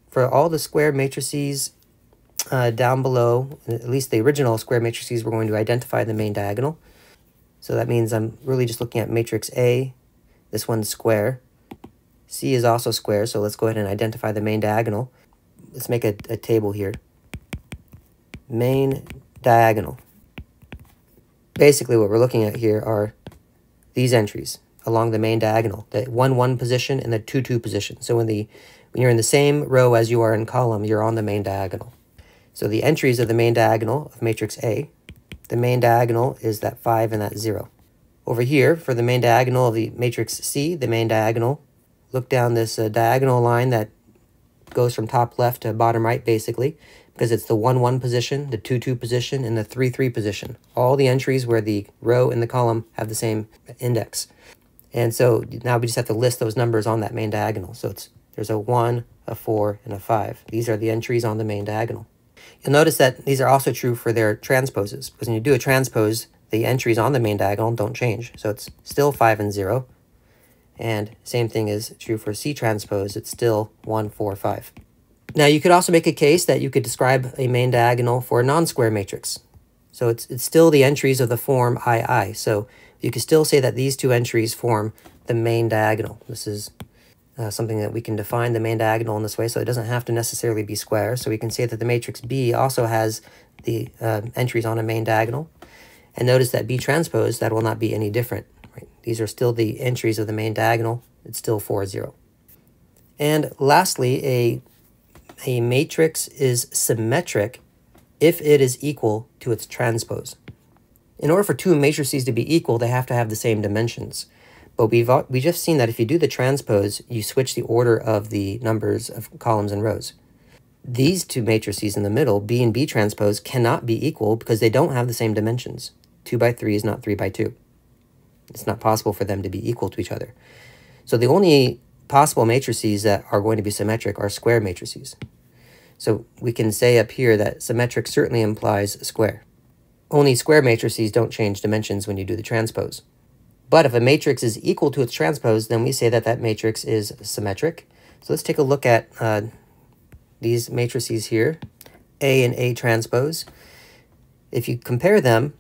For all the square matrices down below, at least the original square matrices, we're going to identify the main diagonal. So that means I'm really just looking at matrix A. This one's square. C is also square, so let's go ahead and identify the main diagonal. Let's make a table here. Main diagonal. Basically what we're looking at here are these entries along the main diagonal, the 1, 1 position and the 2, 2 position. So when you're in the same row as you are in column, you're on the main diagonal. So the entries of the main diagonal of matrix A, the main diagonal is that 5 and that 0. Over here, for the main diagonal of the matrix C, the main diagonal, look down this diagonal line that goes from top left to bottom right, basically, because it's the 1, 1 position, the 2, 2 position, and the 3, 3 position. All the entries where the row and the column have the same index. And so now we just have to list those numbers on that main diagonal. So there's a 1, a 4, and a 5. These are the entries on the main diagonal. You'll notice that these are also true for their transposes, because when you do a transpose, the entries on the main diagonal don't change. So it's still 5 and 0. And same thing is true for C transpose. It's still 1, 4, 5. Now you could also make a case that you could describe a main diagonal for a non-square matrix. So it's still the entries of the form II. So you can still say that these two entries form the main diagonal. This is something that we can define the main diagonal in this way, so it doesn't have to necessarily be square. So we can say that the matrix B also has the entries on a main diagonal. And notice that B transpose, that will not be any different. Right? These are still the entries of the main diagonal. It's still 4, 0. And lastly, a matrix is symmetric if it is equal to its transpose. In order for two matrices to be equal, they have to have the same dimensions. But we've just seen that if you do the transpose, you switch the order of the numbers of columns and rows. These two matrices in the middle, B and B transpose, cannot be equal because they don't have the same dimensions. 2 by 3 is not 3 by 2. It's not possible for them to be equal to each other. So the only possible matrices that are going to be symmetric are square matrices. So we can say up here that symmetric certainly implies a square. Only square matrices don't change dimensions when you do the transpose. But if a matrix is equal to its transpose, then we say that that matrix is symmetric. So let's take a look at these matrices here, A and A transpose. If you compare them,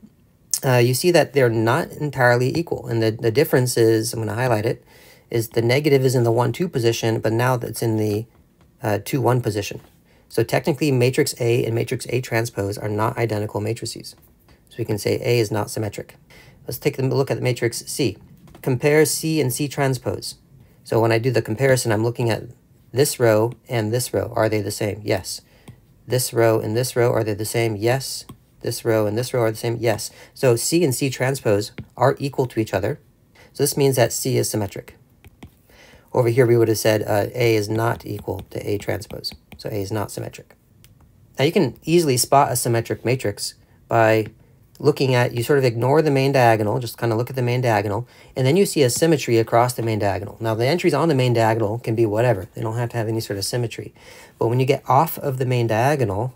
you see that they're not entirely equal. And the difference is, I'm going to highlight it, is the negative is in the 1, 2 position, but now that's in the 2, 1 position. So technically, matrix A and matrix A transpose are not identical matrices. So we can say A is not symmetric. Let's take a look at the matrix C. Compare C and C transpose. So when I do the comparison, I'm looking at this row and this row. Are they the same? Yes. This row and this row, are they the same? Yes. This row and this row are the same? Yes. So C and C transpose are equal to each other. So this means that C is symmetric. Over here, we would have said A is not equal to A transpose. So A is not symmetric. Now you can easily spot a symmetric matrix by looking at, you sort of ignore the main diagonal, just kind of look at the main diagonal, and then you see a symmetry across the main diagonal. Now the entries on the main diagonal can be whatever. They don't have to have any sort of symmetry. But when you get off of the main diagonal,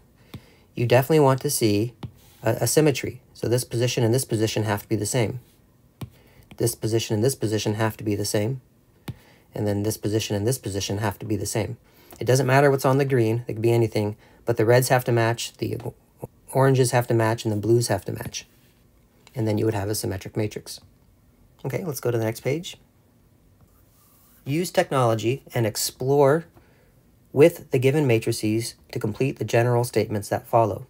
you definitely want to see a symmetry. So this position and this position have to be the same. This position and this position have to be the same. And then this position and this position have to be the same. It doesn't matter what's on the green. It could be anything. But the reds have to match, the oranges have to match, and the blues have to match. And then you would have a symmetric matrix. Okay, let's go to the next page. Use technology and explore with the given matrices to complete the general statements that follow.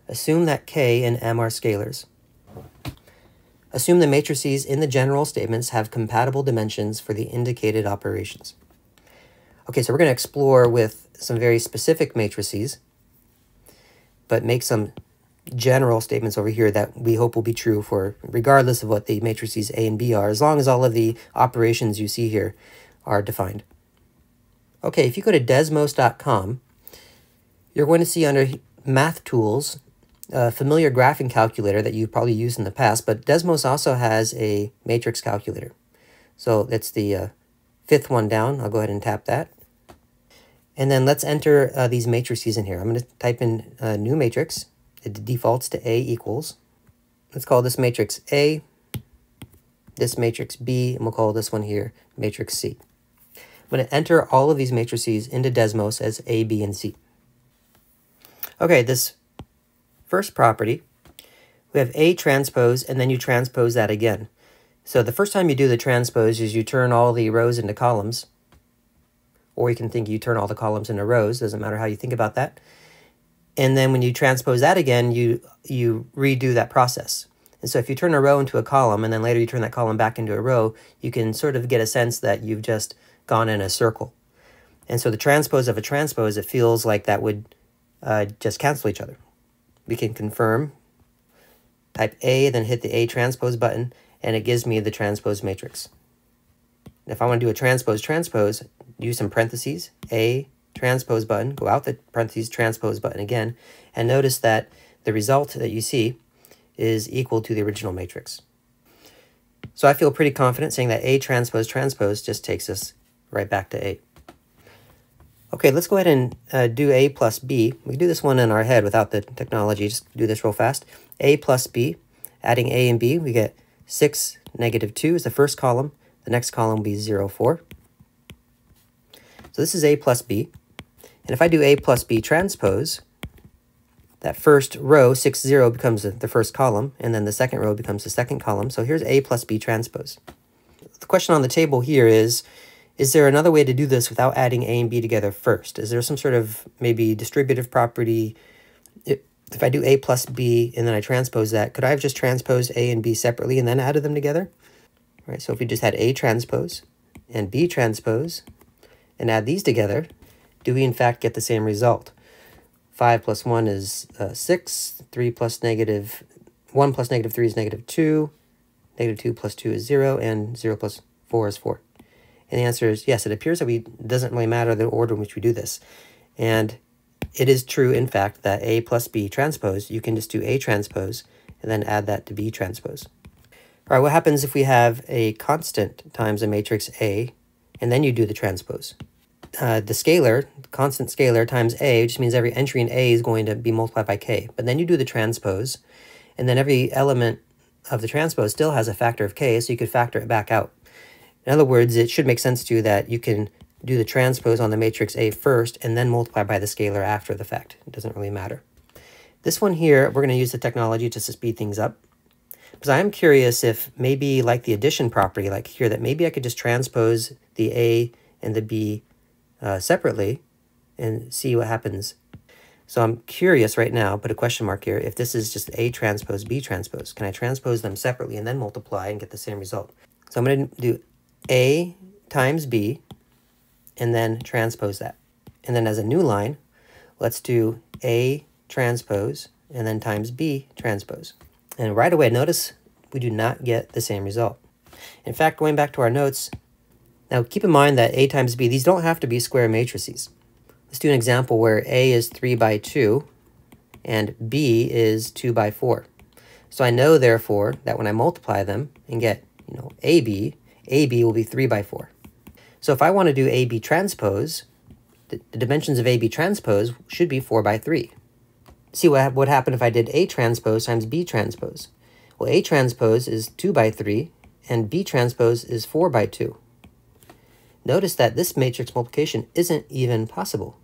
Assume that K and M are scalars. Assume the matrices in the general statements have compatible dimensions for the indicated operations. Okay, so we're going to explore with some very specific matrices, but make some general statements over here that we hope will be true for regardless of what the matrices A and B are, as long as all of the operations you see here are defined. Okay, if you go to desmos.com, you're going to see under Math Tools a familiar graphing calculator that you've probably used in the past, but Desmos also has a matrix calculator. So that's the fifth one down. I'll go ahead and tap that. And then let's enter these matrices in here. I'm going to type in a new matrix. It defaults to A equals. Let's call this matrix A, this matrix B, and we'll call this one here matrix C. I'm going to enter all of these matrices into Desmos as A, B, and C. Okay, this first property, we have A transpose, and then you transpose that again. So the first time you do the transpose is you turn all the rows into columns, or you can think you turn all the columns into rows, doesn't matter how you think about that. And then when you transpose that again, you redo that process. And so if you turn a row into a column, and then later you turn that column back into a row, you can sort of get a sense that you've just gone in a circle. And so the transpose of a transpose, it feels like that would just cancel each other. We can confirm, type A, then hit the A transpose button, and it gives me the transpose matrix. If I want to do a transpose, use some parentheses, A transpose button, go out the parentheses, transpose button again, and notice that the result that you see is equal to the original matrix. So I feel pretty confident saying that A transpose just takes us right back to A. Okay, let's go ahead and do A plus B. We can do this one in our head without the technology. Just do this real fast. A plus B, adding A and B, we get 6, negative 2 is the first column. The next column will be 0, 4. So this is A plus B. And if I do A plus B transpose, that first row, 6, 0, becomes the first column, and then the second row becomes the second column. So here's A plus B transpose. The question on the table here is there another way to do this without adding A and B together first? Is there some sort of maybe distributive property? If I do A plus B and then I transpose that, could I have just transposed A and B separately and then added them together? All right, so if we just had A transpose and B transpose and add these together, do we in fact get the same result? 5 plus 1 is 6, 3 plus negative, 1 plus negative 3 is negative 2, negative 2 plus 2 is 0, and 0 plus 4 is 4. And the answer is yes, it appears that it doesn't really matter the order in which we do this. And it is true, in fact, that A plus B transpose, you can just do A transpose and then add that to B transpose. All right, what happens if we have a constant times a matrix A and then you do the transpose? The scalar, constant scalar times A, which means every entry in A is going to be multiplied by K. But then you do the transpose, and then every element of the transpose still has a factor of K, so you could factor it back out. In other words, it should make sense to you that you can do the transpose on the matrix A first and then multiply by the scalar after the fact. It doesn't really matter. This one here, we're going to use the technology just to speed things up. Because I am curious if maybe like the addition property, like here, that maybe I could just transpose the A and the B separately and see what happens. So I'm curious right now, put a question mark here, if this is just A transpose, B transpose. Can I transpose them separately and then multiply and get the same result? So I'm going to do A times B and then transpose that. And then as a new line, let's do A transpose and then times B transpose. And right away, notice we do not get the same result. In fact, going back to our notes, now keep in mind that A times B, these don't have to be square matrices. Let's do an example where A is 3 by 2 and B is 2 by 4. So I know, therefore, that when I multiply them and get, AB will be 3 by 4. So if I want to do AB transpose, the dimensions of AB transpose should be 4 by 3. See what would happen if I did A transpose times B transpose. Well, A transpose is 2 by 3 and B transpose is 4 by 2. Notice that this matrix multiplication isn't even possible.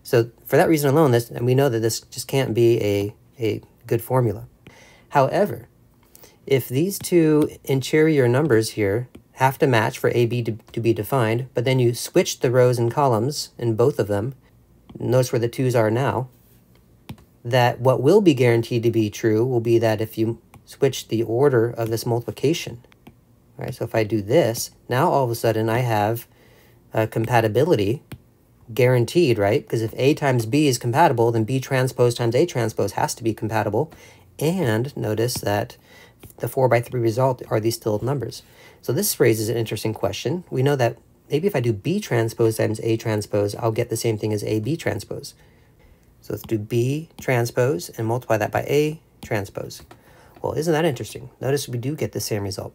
So for that reason alone, and we know that this just can't be a good formula. However, if these two interior numbers here have to match for AB to be defined, but then you switch the rows and columns in both of them, notice where the 2's are now, that what will be guaranteed to be true will be that if you switch the order of this multiplication, right? So if I do this, now all of a sudden I have compatibility guaranteed, right? Because if A times B is compatible, then B transpose times A transpose has to be compatible. And notice that the 4 by 3 result are these still numbers. So this raises an interesting question. We know that maybe if I do B transpose times A transpose, I'll get the same thing as AB transpose. So let's do B transpose and multiply that by A transpose. Well, isn't that interesting? Notice we do get the same result.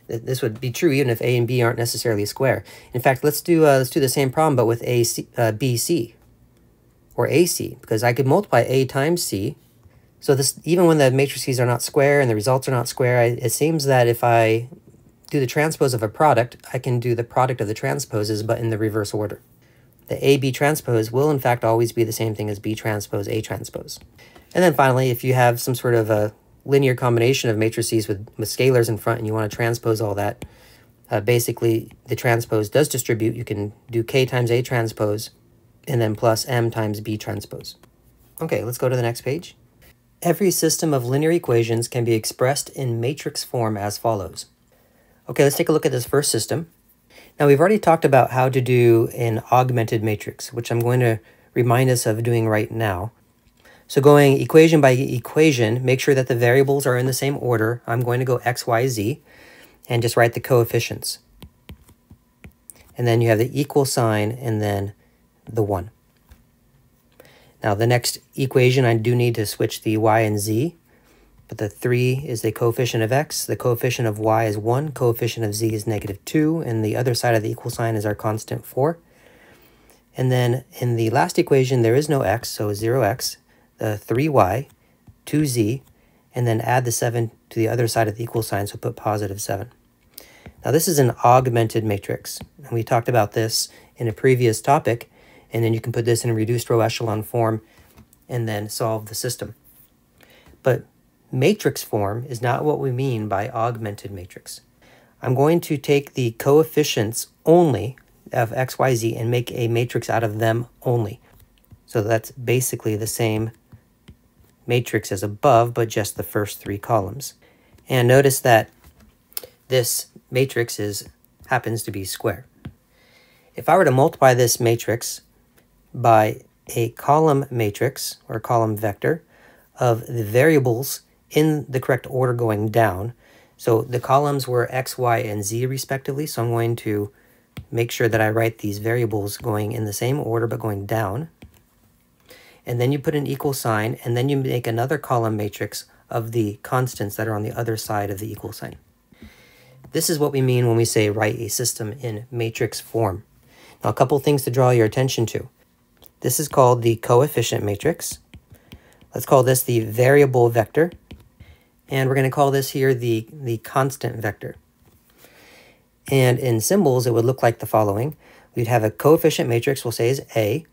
This would be true even if A and B aren't necessarily a square. In fact, let's do the same problem, but with BC or AC, because I could multiply A times C. So this, even when the matrices are not square and the results are not square, it seems that if I do the transpose of a product, I can do the product of the transposes, but in the reverse order. The AB transpose will in fact always be the same thing as B transpose A transpose. And then finally, if you have some sort of a linear combination of matrices with scalars in front and you want to transpose all that, basically the transpose does distribute. You can do K times A transpose and then plus M times B transpose. Okay, let's go to the next page. Every system of linear equations can be expressed in matrix form as follows. Okay, let's take a look at this first system. Now we've already talked about how to do an augmented matrix, which I'm going to remind us of doing right now. So going equation by equation, make sure that the variables are in the same order. I'm going to go x, y, z, and just write the coefficients. And then you have the equal sign and then the 1. Now the next equation, I do need to switch the y and z, but the 3 is the coefficient of x, the coefficient of y is 1, coefficient of z is -2, and the other side of the equal sign is our constant 4. And then in the last equation, there is no x, so 0x. The 3y, 2z, and then add the 7 to the other side of the equal sign, so put +7. Now this is an augmented matrix, and we talked about this in a previous topic, and then you can put this in a reduced row echelon form and then solve the system. But matrix form is not what we mean by augmented matrix. I'm going to take the coefficients only of x, y, z and make a matrix out of them only. So that's basically the same matrix as above, but just the first 3 columns. And notice that this matrix happens to be square. If I were to multiply this matrix by a column matrix or column vector of the variables in the correct order going down, so the columns were x, y, and z respectively, so I'm going to make sure that I write these variables going in the same order but going down. And then you put an equal sign, and then you make another column matrix of the constants that are on the other side of the equal sign. This is what we mean when we say write a system in matrix form. Now, a couple things to draw your attention to. This is called the coefficient matrix. Let's call this the variable vector. And we're going to call this here the constant vector. And in symbols, it would look like the following. We'd have a coefficient matrix, we'll say is A.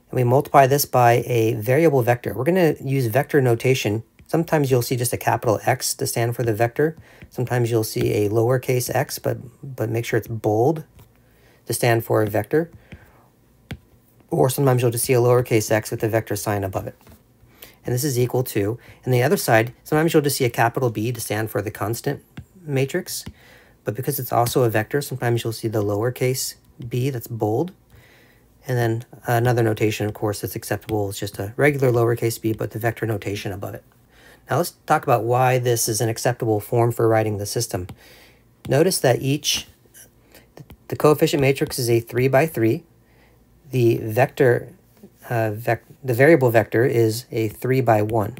And we multiply this by a variable vector. We're going to use vector notation sometimes you'll see just a capital X to stand for the vector. Sometimes you'll see a lowercase x, but make sure it's bold to stand for a vector. Or sometimes you'll just see a lowercase x with the vector sign above it. And this is equal to, and the other side, sometimes you'll just see a capital B to stand for the constant matrix. But because it's also a vector, sometimes you'll see the lowercase b that's bold. And then another notation, of course, that's acceptable is just a regular lowercase b, but the vector notation above it. Now let's talk about why this is an acceptable form for writing the system. Notice that the coefficient matrix is a 3 by 3. The vector, the variable vector is a 3 by 1.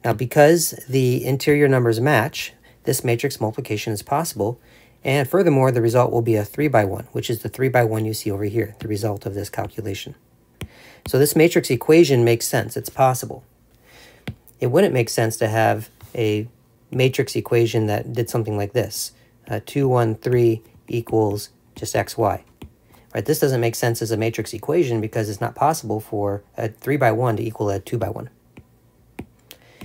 Now because the interior numbers match, this matrix multiplication is possible. And furthermore, the result will be a 3 by 1, which is the 3 by 1 you see over here, the result of this calculation. So this matrix equation makes sense. It's possible. It wouldn't make sense to have a matrix equation that did something like this. 2, 1, 3 equals just xy. Right? This doesn't make sense as a matrix equation because it's not possible for a 3 by 1 to equal a 2 by 1.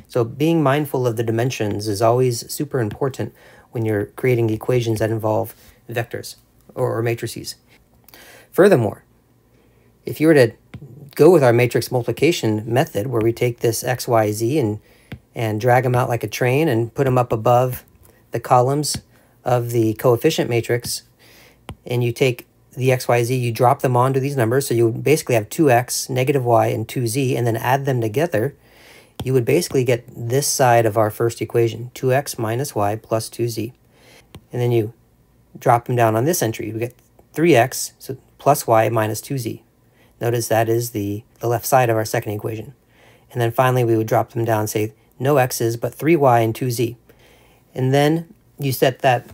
So being mindful of the dimensions is always super important when you're creating equations that involve vectors or matrices. Furthermore, if you were to go with our matrix multiplication method where we take this x, y, z and drag them out like a train and put them up above the columns of the coefficient matrix, and you take the x, y, z, you drop them onto these numbers, so you would basically have 2x, negative y, and 2z, and then add them together, you would basically get this side of our first equation, 2x minus y plus 2z. And then you drop them down on this entry. We get 3x so plus y minus 2z. Notice that is the left side of our second equation. And then finally we would drop them down and say no x's but 3y and 2z. And then you set that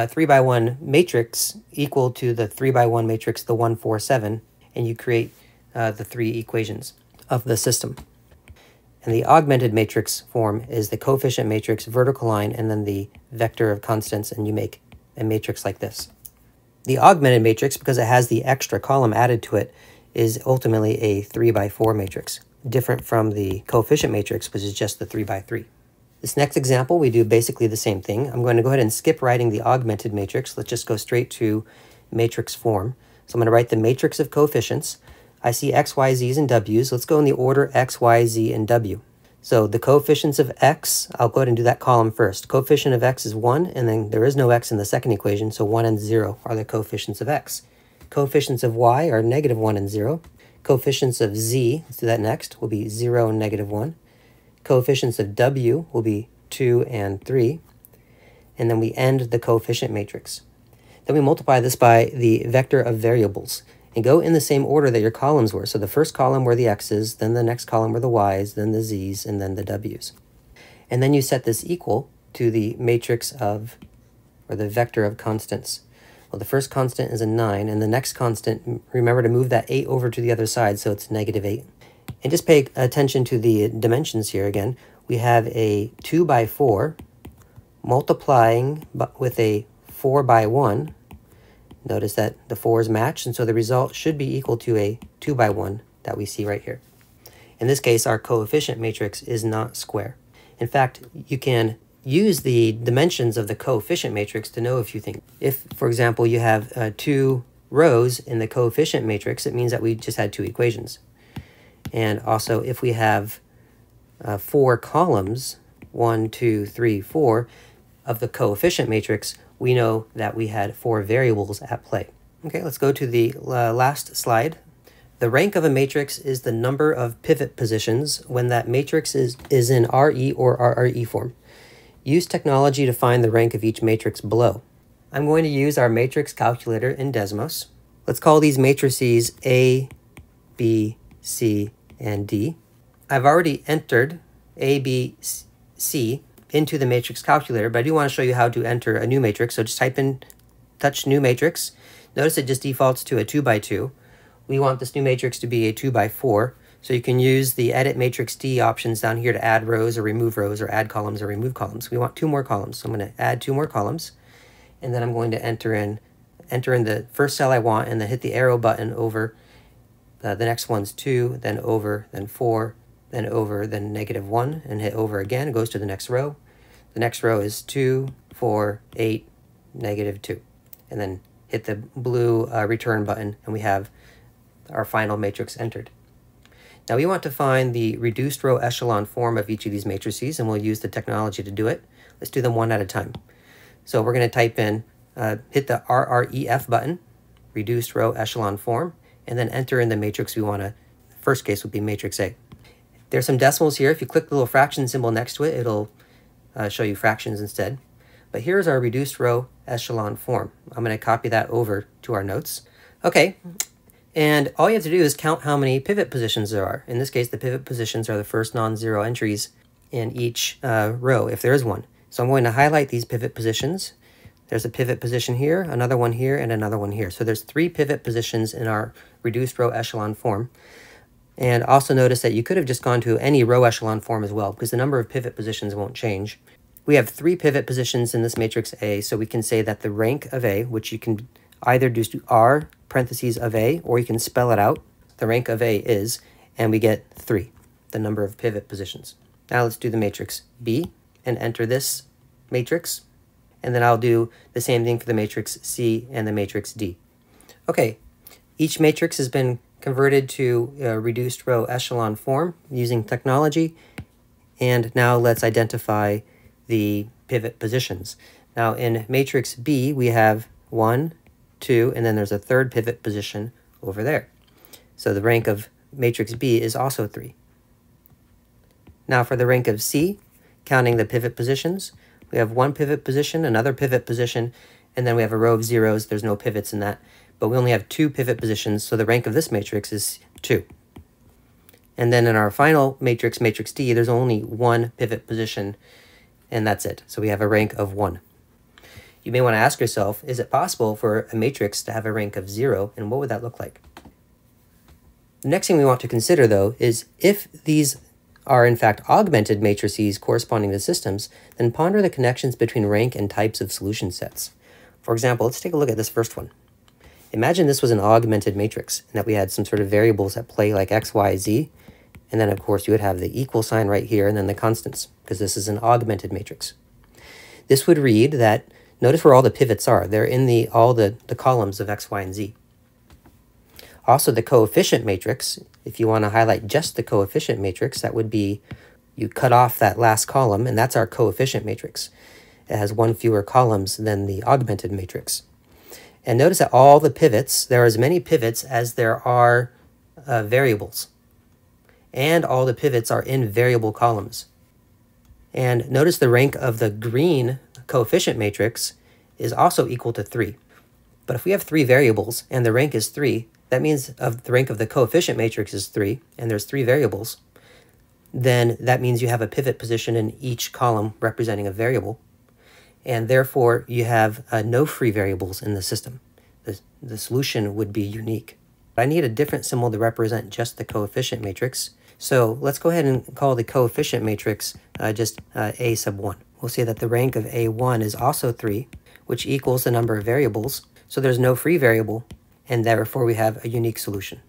3 by 1 matrix equal to the 3 by 1 matrix, the 1, 4, 7, and you create the three equations of the system. And the augmented matrix form is the coefficient matrix, vertical line, and then the vector of constants, and you make a matrix like this. The augmented matrix, because it has the extra column added to it, is ultimately a 3 by 4 matrix, different from the coefficient matrix, which is just the 3 by 3. This next example, we do basically the same thing. I'm going to go ahead and skip writing the augmented matrix. Let's just go straight to matrix form. So I'm going to write the matrix of coefficients. I see x, y, z's, and w's. Let's go in the order x, y, z, and w. So the coefficients of x, I'll go ahead and do that column first. Coefficient of x is 1, and then there is no x in the second equation, so 1 and 0 are the coefficients of x. Coefficients of y are negative 1 and 0. Coefficients of z, let's do that next, will be 0 and negative 1. Coefficients of w will be 2 and 3. And then we end the coefficient matrix. Then we multiply this by the vector of variables and go in the same order that your columns were. So the first column were the x's, then the next column were the y's, then the z's, and then the w's. And then you set this equal to the matrix of, or the vector of constants. Well, the first constant is a 9, and the next constant, remember to move that 8 over to the other side, so it's negative 8. And just pay attention to the dimensions here again. We have a 2 by 4 multiplying with a 4 by 1. Notice that the 4's match, and so the result should be equal to a 2 by 1 that we see right here. In this case, our coefficient matrix is not square. In fact, you can use the dimensions of the coefficient matrix to know a few things. If, for example, you have 2 rows in the coefficient matrix, it means that we just had 2 equations. And also, if we have 4 columns, 1, 2, 3, 4, of the coefficient matrix, we know that we had 4 variables at play. Okay, let's go to the last slide. The rank of a matrix is the number of pivot positions when that matrix is in RE or RRE form. Use technology to find the rank of each matrix below. I'm going to use our matrix calculator in Desmos. Let's call these matrices A, B, C, and D. I've already entered A, B, C into the matrix calculator, but I do want to show you how to enter a new matrix. So just type in touch new matrix. Notice it just defaults to a 2 by 2. We want this new matrix to be a 2 by 4. So you can use the edit matrix D options down here to add rows or add columns or remove columns. We want 2 more columns. So I'm going to add 2 more columns, and then I'm going to enter in the first cell I want, and then hit the arrow button over the next one's 2, then over, then 4, then over, then -1, and hit over again. It goes to the next row. The next row is 2, 4, 8, -2. And then hit the blue return button, and we have our final matrix entered. Now we want to find the reduced row echelon form of each of these matrices, and we'll use the technology to do it. Let's do them one at a time. So we're going to type in, hit the RREF button, reduced row echelon form, and then enter in the matrix we want to. First case would be matrix A. There's some decimals here. If you click the little fraction symbol next to it, it'll show you fractions instead. But here's our reduced row echelon form. I'm going to copy that over to our notes. Okay, and all you have to do is count how many pivot positions there are. In this case, the pivot positions are the first non-zero entries in each row, if there is one. So I'm going to highlight these pivot positions. There's a pivot position here, another one here, and another one here. So there's 3 pivot positions in our reduced row echelon form. And also notice that you could have just gone to any row echelon form as well, because the number of pivot positions won't change. We have 3 pivot positions in this matrix A, so we can say that the rank of A, which you can either do R parentheses of A, or you can spell it out, the rank of A is, and we get 3, the number of pivot positions. Now let's do the matrix B, and enter this matrix, and then I'll do the same thing for the matrix C and the matrix D. Okay, each matrix has been converted to a reduced row echelon form using technology, and now let's identify the pivot positions. Now in matrix B, we have 1, 2, and then there's a 3rd pivot position over there. So the rank of matrix B is also 3. Now for the rank of C, counting the pivot positions, we have 1 pivot position, another pivot position, and then we have a row of zeros. There's no pivots in that, but we only have 2 pivot positions, so the rank of this matrix is 2. And then in our final matrix, matrix D, there's only 1 pivot position, and that's it. So we have a rank of 1. You may want to ask yourself, is it possible for a matrix to have a rank of 0, and what would that look like? The next thing we want to consider, though, is if these are in fact augmented matrices corresponding to systems, then ponder the connections between rank and types of solution sets. For example, let's take a look at this first one. Imagine this was an augmented matrix, and that we had some sort of variables at play like x, y, z, and then of course you would have the equal sign right here and then the constants, because this is an augmented matrix. This would read that, notice where all the pivots are. They're in all the columns of x, y, and z. Also, the coefficient matrix, if you want to highlight just the coefficient matrix, that would be, you cut off that last column, and that's our coefficient matrix. It has 1 fewer columns than the augmented matrix. And notice that all the pivots, there are as many pivots as there are variables. And all the pivots are in variable columns. And notice the rank of the green coefficient matrix is also equal to 3. But if we have 3 variables and the rank is 3, that means the rank of the coefficient matrix is 3, and there's 3 variables, then that means you have a pivot position in each column representing a variable, and therefore you have no free variables in the system. The solution would be unique. I need a different symbol to represent just the coefficient matrix, so let's go ahead and call the coefficient matrix just A sub 1. We'll see that the rank of A1 is also 3, which equals the number of variables, so there's no free variable, and therefore we have a unique solution.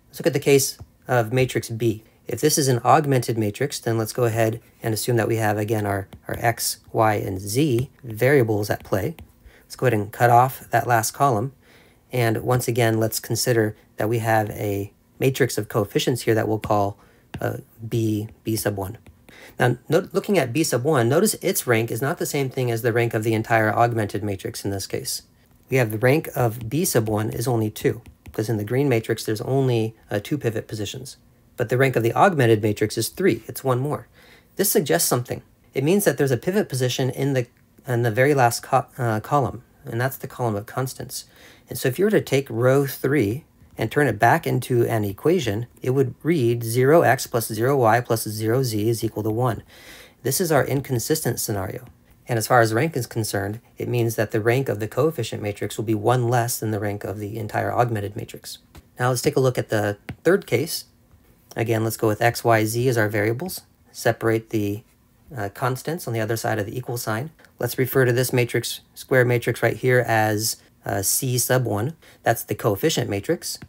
Let's look at the case of matrix B. If this is an augmented matrix, then let's go ahead and assume that we have, again, our x, y, and z variables at play. Let's go ahead and cut off that last column. And once again, let's consider that we have a matrix of coefficients here that we'll call B sub 1. Now, looking at B sub 1, notice its rank is not the same thing as the rank of the entire augmented matrix in this case. We have the rank of B sub 1 is only 2, because in the green matrix there's only 2 pivot positions. But the rank of the augmented matrix is 3, it's 1 more. This suggests something. It means that there's a pivot position in the very last column, and that's the column of constants. And so if you were to take row 3 and turn it back into an equation, it would read 0x plus 0y plus 0z is equal to 1. This is our inconsistent scenario. And as far as rank is concerned, it means that the rank of the coefficient matrix will be 1 less than the rank of the entire augmented matrix. Now let's take a look at the third case. Again, let's go with x, y, z as our variables. Separate the constants on the other side of the equal sign. Let's refer to this matrix, square matrix right here as C sub 1. That's the coefficient matrix.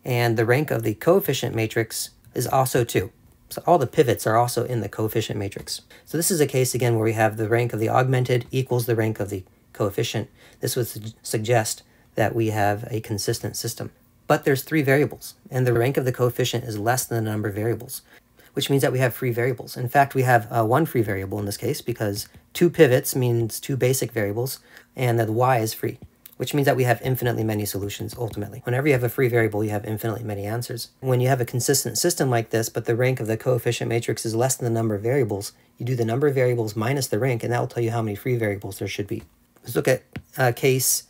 And the rank of the coefficient matrix is also 2. So all the pivots are also in the coefficient matrix. So this is a case, again, where we have the rank of the augmented equals the rank of the coefficient. This would suggest that we have a consistent system. But there's 3 variables, and the rank of the coefficient is less than the number of variables, which means that we have free variables. In fact, we have 1 free variable in this case, because 2 pivots means 2 basic variables, and that y is free, which means that we have infinitely many solutions ultimately. Whenever you have a free variable, you have infinitely many answers. When you have a consistent system like this, but the rank of the coefficient matrix is less than the number of variables, you do the number of variables minus the rank, and that will tell you how many free variables there should be. Let's look at case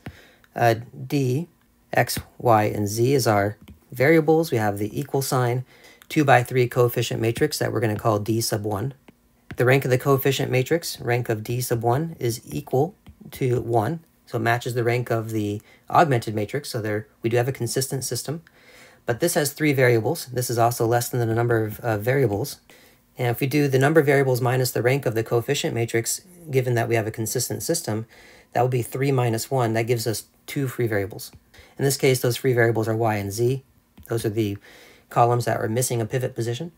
D. X, y, and z is our variables. We have the equal sign, 2 by 3 coefficient matrix that we're going to call D sub 1. The rank of the coefficient matrix, rank of D sub 1, is equal to 1. So it matches the rank of the augmented matrix. So there we do have a consistent system. But this has 3 variables. This is also less than the number of variables. And if we do the number of variables minus the rank of the coefficient matrix, given that we have a consistent system, that will be 3 minus 1. That gives us 2 free variables. In this case, those free variables are y and z. Those are the columns that are missing a pivot position.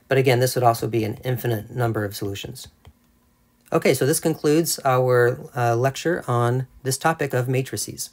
But again, this would also be an infinite number of solutions. Okay, so this concludes our lecture on this topic of matrices.